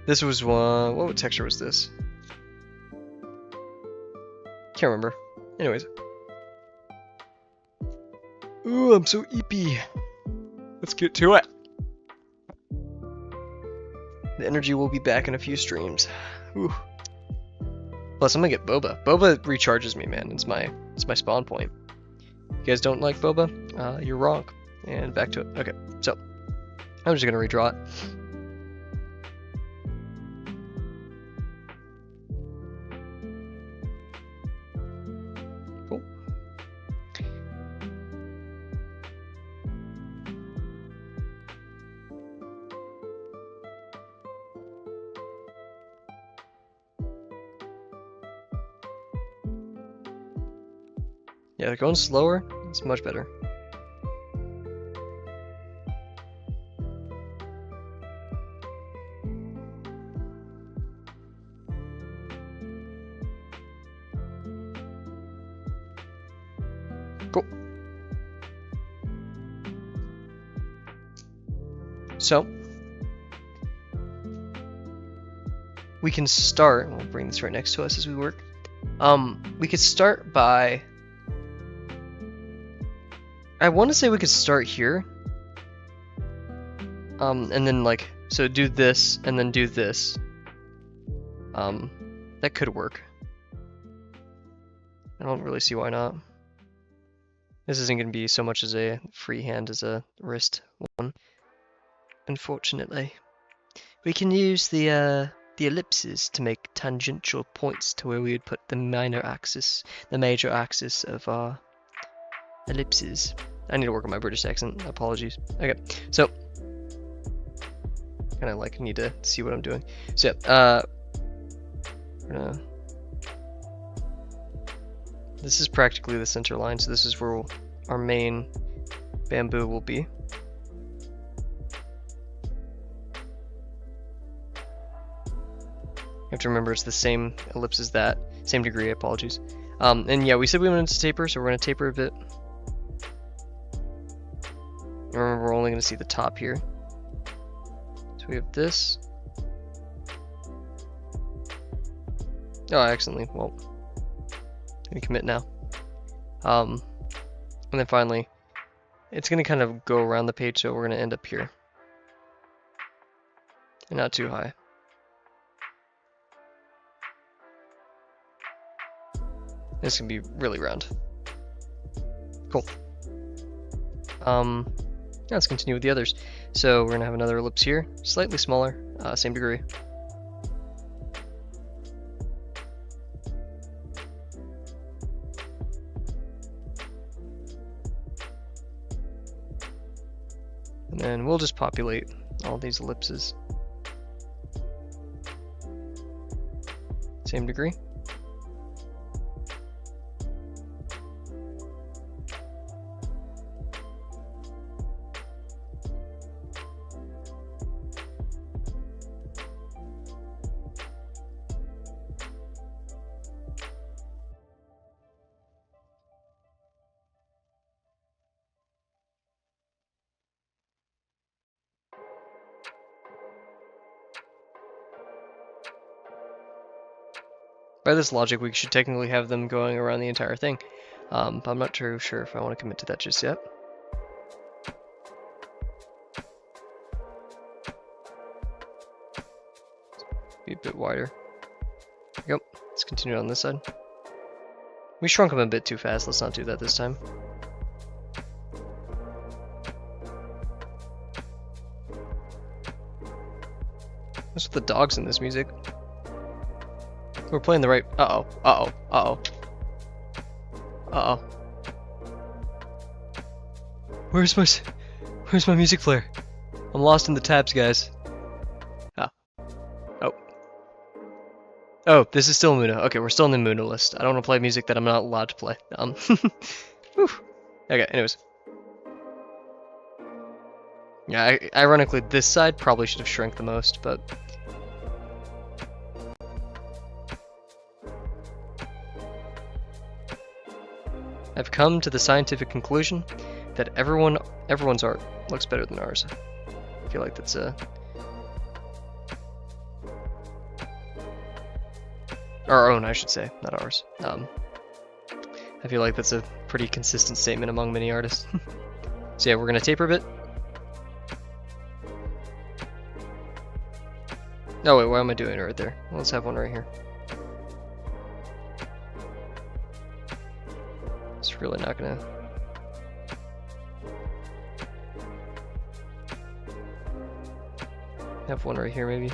This was one, what texture was this? Can't remember. Anyways. Ooh, I'm so eepy. Let's get to it. The energy will be back in a few streams. Ooh. Plus, I'm gonna get boba. Boba recharges me, man. It's my spawn point. If you guys don't like boba, you're wrong. And back to it. Okay, so I'm just gonna redraw it. Cool. Yeah, going slower is much better. Cool. So we can start, we'll bring this right next to us as we work. We could start by, I want to say we could start here. And then like, so do this and then do this. That could work. I don't really see why not. This isn't going to be so much as a freehand as a wrist one, unfortunately. We can use the ellipses to make tangential points to where we would put the major axis of our ellipses. I need to work on my British accent. Apologies. Okay, so kind of like need to see what I'm doing. So yeah, we're gonna. This is practically the center line, so this is where our main bamboo will be. You have to remember it's the same ellipse as that, same degree, apologies. And yeah, we said we wanted to taper, so we're going to taper a bit. Remember, we're only going to see the top here. So we have this. Oh, I accidentally, well, I'm going to commit now. And then finally, it's going to kind of go around the page, so we're going to end up here. And not too high. This can be really round. Cool. Let's continue with the others. So we're gonna have another ellipse here, slightly smaller, same degree. And then we'll just populate all these ellipses. Same degree. By this logic, we should technically have them going around the entire thing. But I'm not too sure if I want to commit to that just yet. Be a bit wider. Yep, let's continue on this side. We shrunk them a bit too fast, let's not do that this time. What's with the dogs in this music? We're playing the right. Uh-oh. Uh-oh. Uh-oh. Uh-oh. Where's my music player? I'm lost in the tabs, guys. Ah. Oh. Oh, this is still Imuno. Okay, we're still in the Imuno list. I don't want to play music that I'm not allowed to play. Whew. Okay, anyways. Yeah, ironically, this side probably should have shrank the most, but... I've come to the scientific conclusion that everyone's art looks better than ours. I feel like that's a... Our own, I should say, not ours. I feel like that's a pretty consistent statement among many artists. So yeah, we're gonna taper a bit. Oh wait, why am I doing it right there? Well, let's have one right here. It's really not gonna... Have one right here maybe.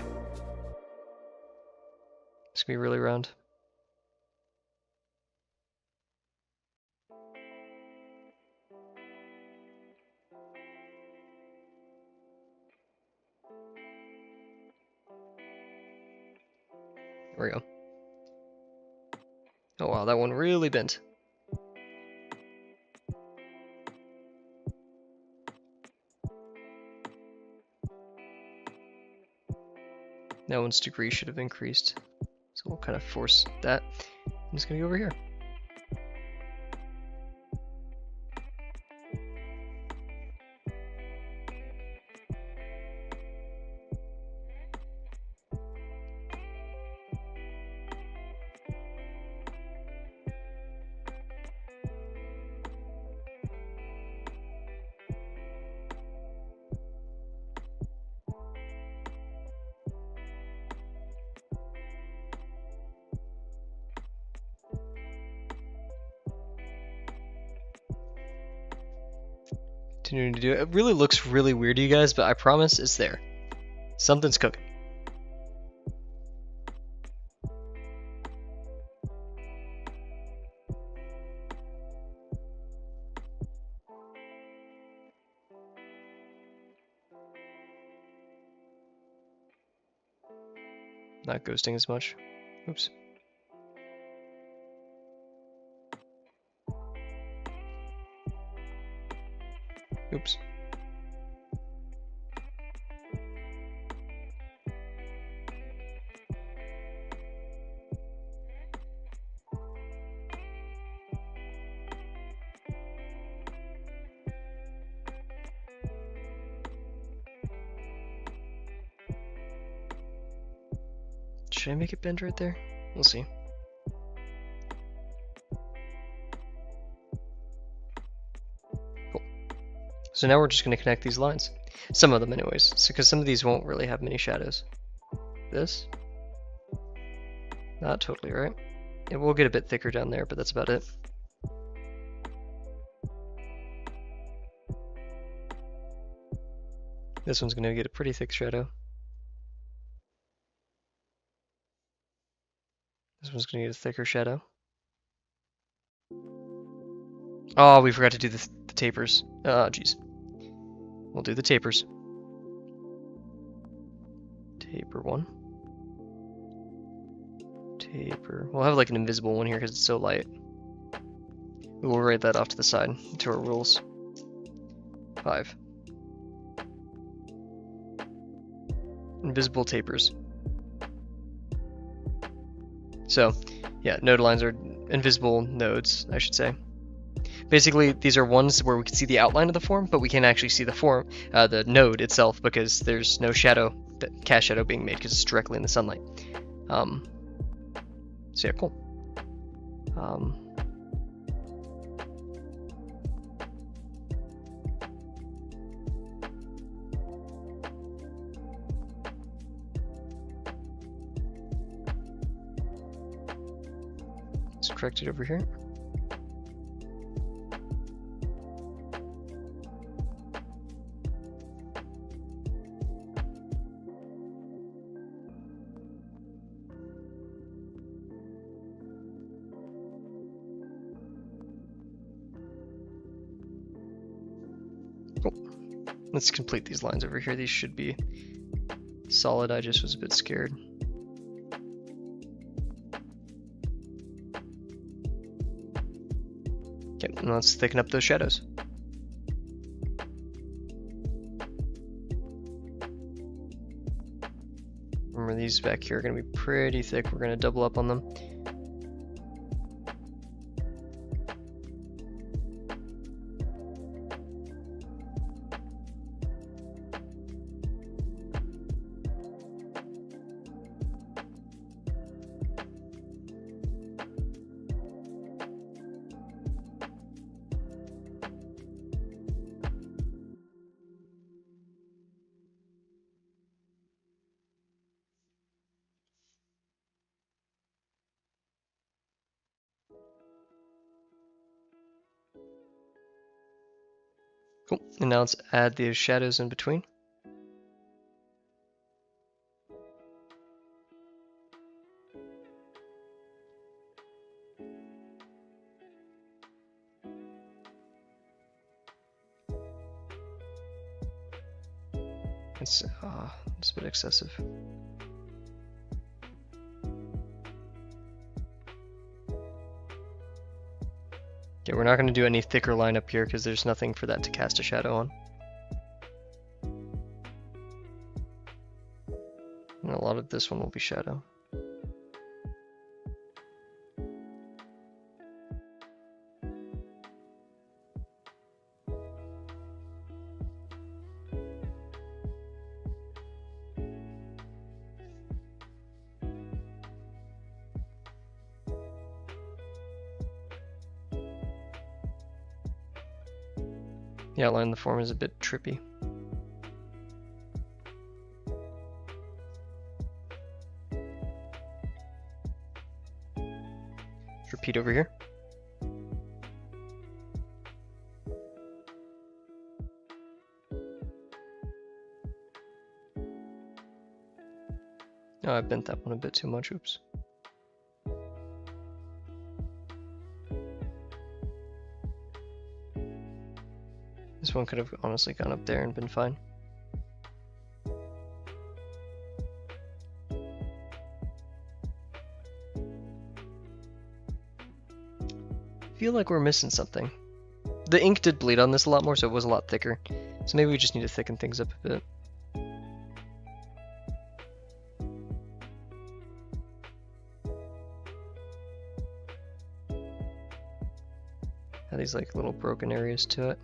It's gonna be really round. There we go. Oh wow, that one really bent. That one's degree should have increased. So we'll kind of force that. I'm just gonna go over here. Continuing to do it. It really looks really weird to you guys, but I promise it's there. Something's cooking. Not ghosting as much. Oops. Oops. Should I make it bend right there? We'll see. Cool. So now we're just going to connect these lines. Some of them anyways, because some of these won't really have many shadows. This? Not totally right. It will get a bit thicker down there, but that's about it. This one's going to get a pretty thick shadow. This one's going to get a thicker shadow. Oh, we forgot to do the tapers. Oh, jeez. We'll do the tapers. Taper one. Taper. We'll have like an invisible one here because it's so light. We will write that off to the side to our rules. 5. Invisible tapers. So, yeah, node lines are invisible nodes, I should say. Basically, these are ones where we can see the outline of the form, but we can't actually see the form, the node itself, because there's no shadow, cast shadow being made because it's directly in the sunlight. So yeah, cool. Let's correct it over here. Let's complete these lines over here. These should be solid. I just was a bit scared. Okay, and let's thicken up those shadows. Remember, these back here are going to be pretty thick. We're going to double up on them. Cool, and now let's add the shadows in between. It's a bit excessive. Okay, we're not going to do any thicker line up here because there's nothing for that to cast a shadow on. And a lot of this one will be shadow. The outline of the form is a bit trippy. Repeat over here. Oh, I bent that one a bit too much, oops. This one could have honestly gone up there and been fine. I feel like we're missing something. The ink did bleed on this a lot more, so it was a lot thicker. So maybe we just need to thicken things up a bit. Have these like little broken areas to it.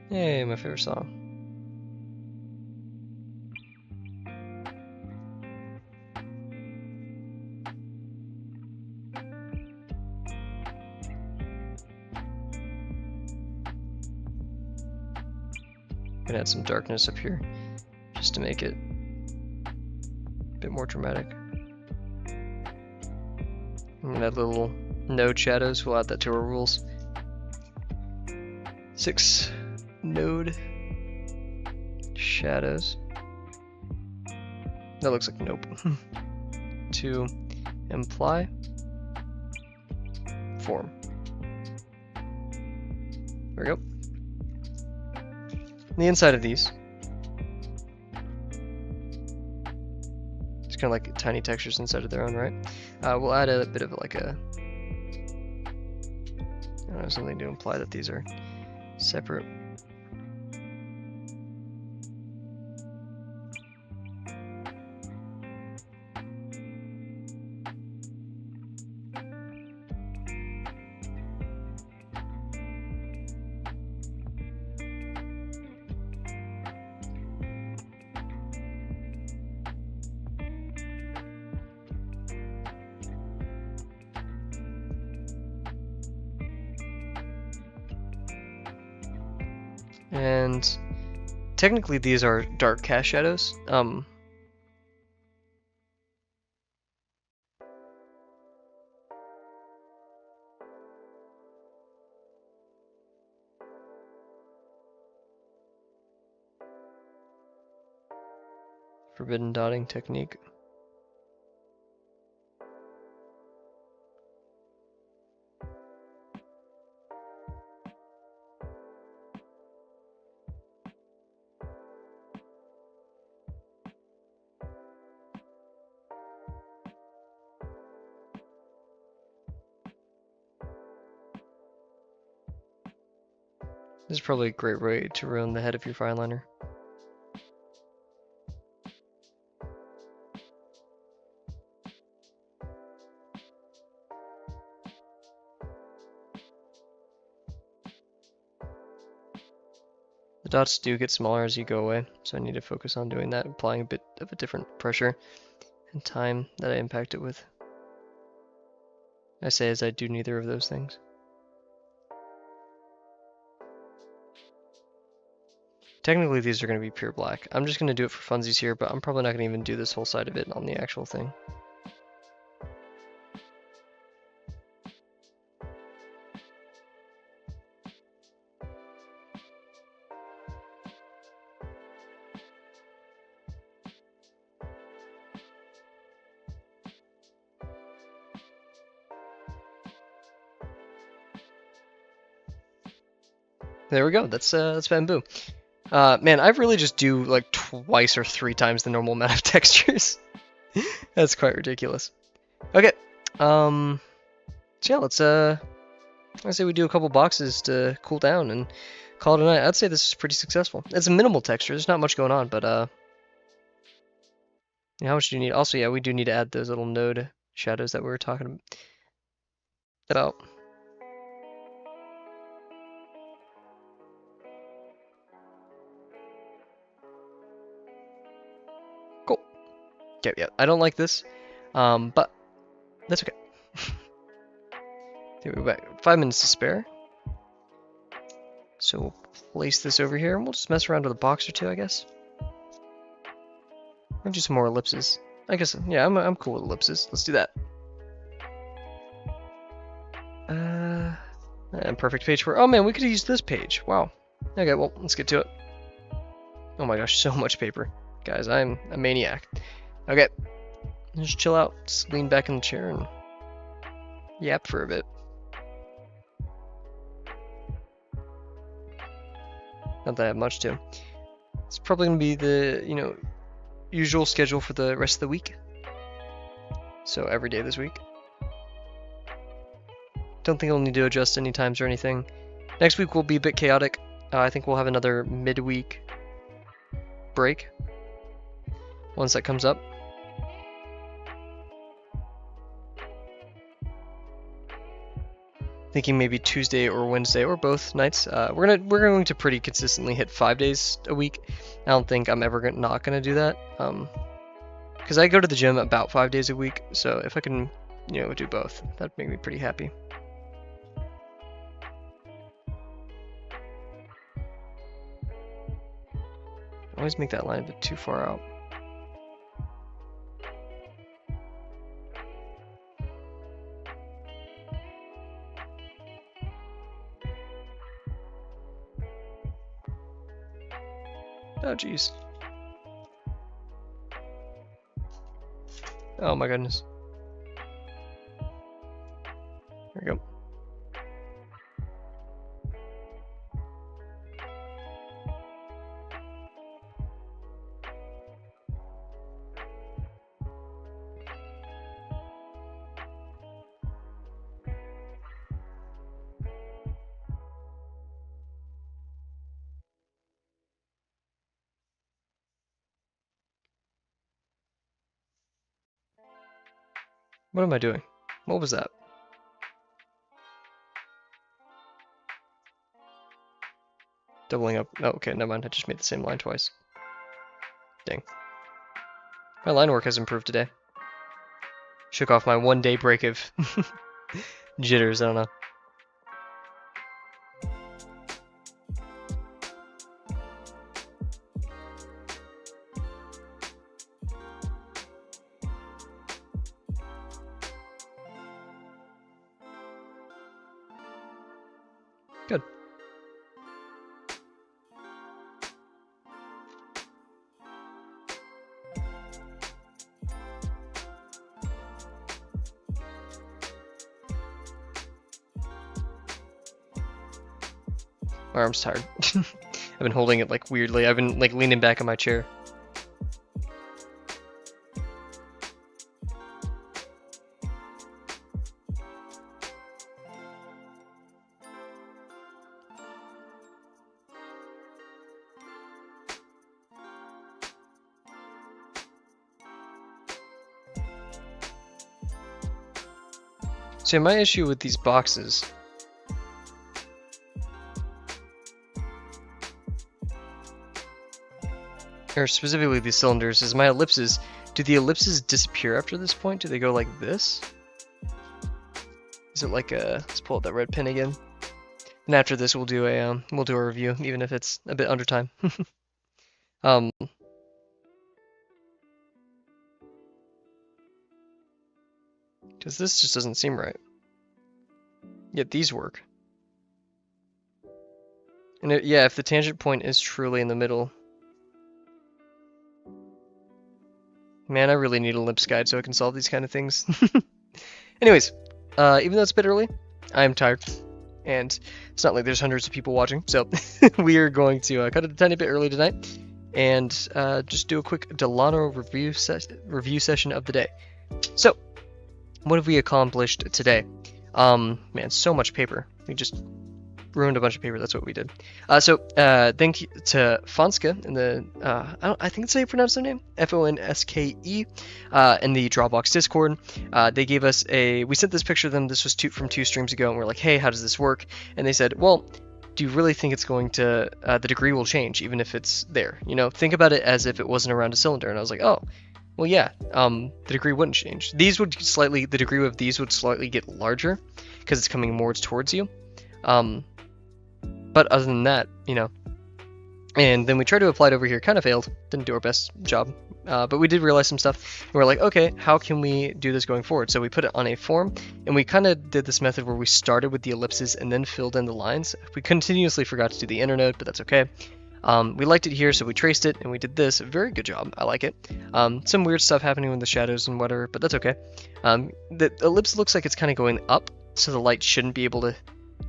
Hey, my favorite song. Gonna add some darkness up here, just to make it a bit more dramatic. I'm gonna add little node shadows. We'll add that to our rules. 6 node shadows. That looks like nope. To imply form. There we go. The inside of these, it's kind of like tiny textures inside of their own right. We'll add a bit of like a, I don't know, something to imply that these are separate. And technically these are dark cast shadows. Forbidden dotting technique. This is probably a great way to ruin the head of your fine liner. The dots do get smaller as you go away, so I need to focus on doing that, applying a bit of a different pressure and time that I impact it with. I say as I do neither of those things. Technically these are going to be pure black. I'm just going to do it for funsies here, but I'm probably not going to even do this whole side of it on the actual thing. There we go. That's bamboo. Man, I really just do like twice or 3 times the normal amount of textures. That's quite ridiculous. Okay. So yeah, let's I say we do a couple boxes to cool down and call it a night. I'd say this is pretty successful. It's a minimal texture. There's not much going on, but yeah, how much do you need? Also, yeah, we do need to add those little node shadows that we were talking about. Cool. Okay, yeah, I don't like this, but that's okay. We're back. 5 minutes to spare. So we'll place this over here, and we'll just mess around with a box or two, I guess. Or do some more ellipses. I guess, yeah, I'm cool with ellipses. Let's do that. And perfect page for, oh man, we could use this page. Wow. Okay, well, let's get to it. Oh my gosh, so much paper. Guys, I'm a maniac. Okay, just chill out, just lean back in the chair and yap for a bit. Not that I have much to. It's probably gonna be the, you know, usual schedule for the rest of the week. So every day this week. Don't think I'll need to adjust any times or anything. Next week will be a bit chaotic. I think we'll have another midweek break once that comes up. Thinking maybe Tuesday or Wednesday or both nights. We're going to pretty consistently hit 5 days a week. I don't think I'm ever not gonna do that. Because I go to the gym about 5 days a week. So if I can, you know, do both, that'd make me pretty happy. Always make that line a bit too far out. Oh, jeez. Oh my goodness. There we go. What am I doing? What was that? Doubling up. Oh, okay, never mind. I just made the same line twice. Dang. My line work has improved today. Shook off my 1 day break of jitters, I don't know. Good. My arm's tired. I've been holding it like weirdly. I've been like leaning back in my chair. So my issue with these boxes or specifically these cylinders, is my ellipses. Do the ellipses disappear after this point? Do they go like this? Is it like a? Let's pull out that red pen again. And after this, we'll do a review, even if it's a bit under time. Because this just doesn't seem right. Yet these work. And yeah, if the tangent point is truly in the middle. Man, I really need a ellipse guide so I can solve these kind of things. Anyways, even though it's a bit early, I'm tired. And it's not like there's hundreds of people watching, so we are going to cut it a tiny bit early tonight and just do a quick Delano review session of the day. So, what have we accomplished today? Man, so much paper. We just ruined a bunch of paper. That's what we did. Thank you to Fonska in the I think that's how you pronounce their name, Fonske, in the Dropbox Discord. They gave us we sent this picture to them. This was from 2 streams ago, and we're like, hey, how does this work? And they said, well, do you really think it's going to the degree will change even if it's there? You know, think about it as if it wasn't around a cylinder. And I was like, oh. Well, yeah, the degree wouldn't change. The degree of these would slightly get larger because it's coming more towards you. But other than that, you know, And then we tried to apply it over here, kind of failed, didn't do our best job, but we did realize some stuff. And we're like, okay, how can we do this going forward? So we put it on a form, and we kind of did this method where we started with the ellipses and then filled in the lines. We continuously forgot to do the inner node, but that's okay. We liked it here, so we traced it, and we did this. Very good job. I like it. Some weird stuff happening with the shadows and whatever, but that's okay. The ellipse looks like it's kind of going up, so the light shouldn't be able to...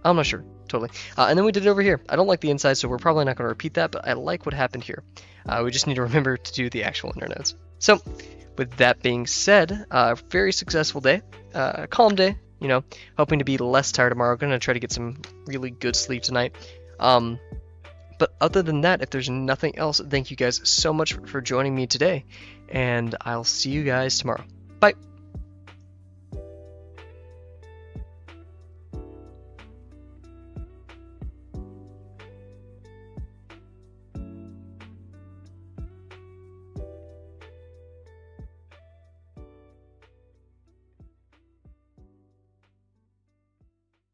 I'm not sure. Totally. And then we did it over here. I don't like the inside, so we're probably not going to repeat that, but I like what happened here. We just need to remember to do the actual inner nodes. So, with that being said, very successful day. Calm day, you know, hoping to be less tired tomorrow. Going to try to get some really good sleep tonight. But other than that, if there's nothing else, thank you guys so much for joining me today, and I'll see you guys tomorrow. Bye!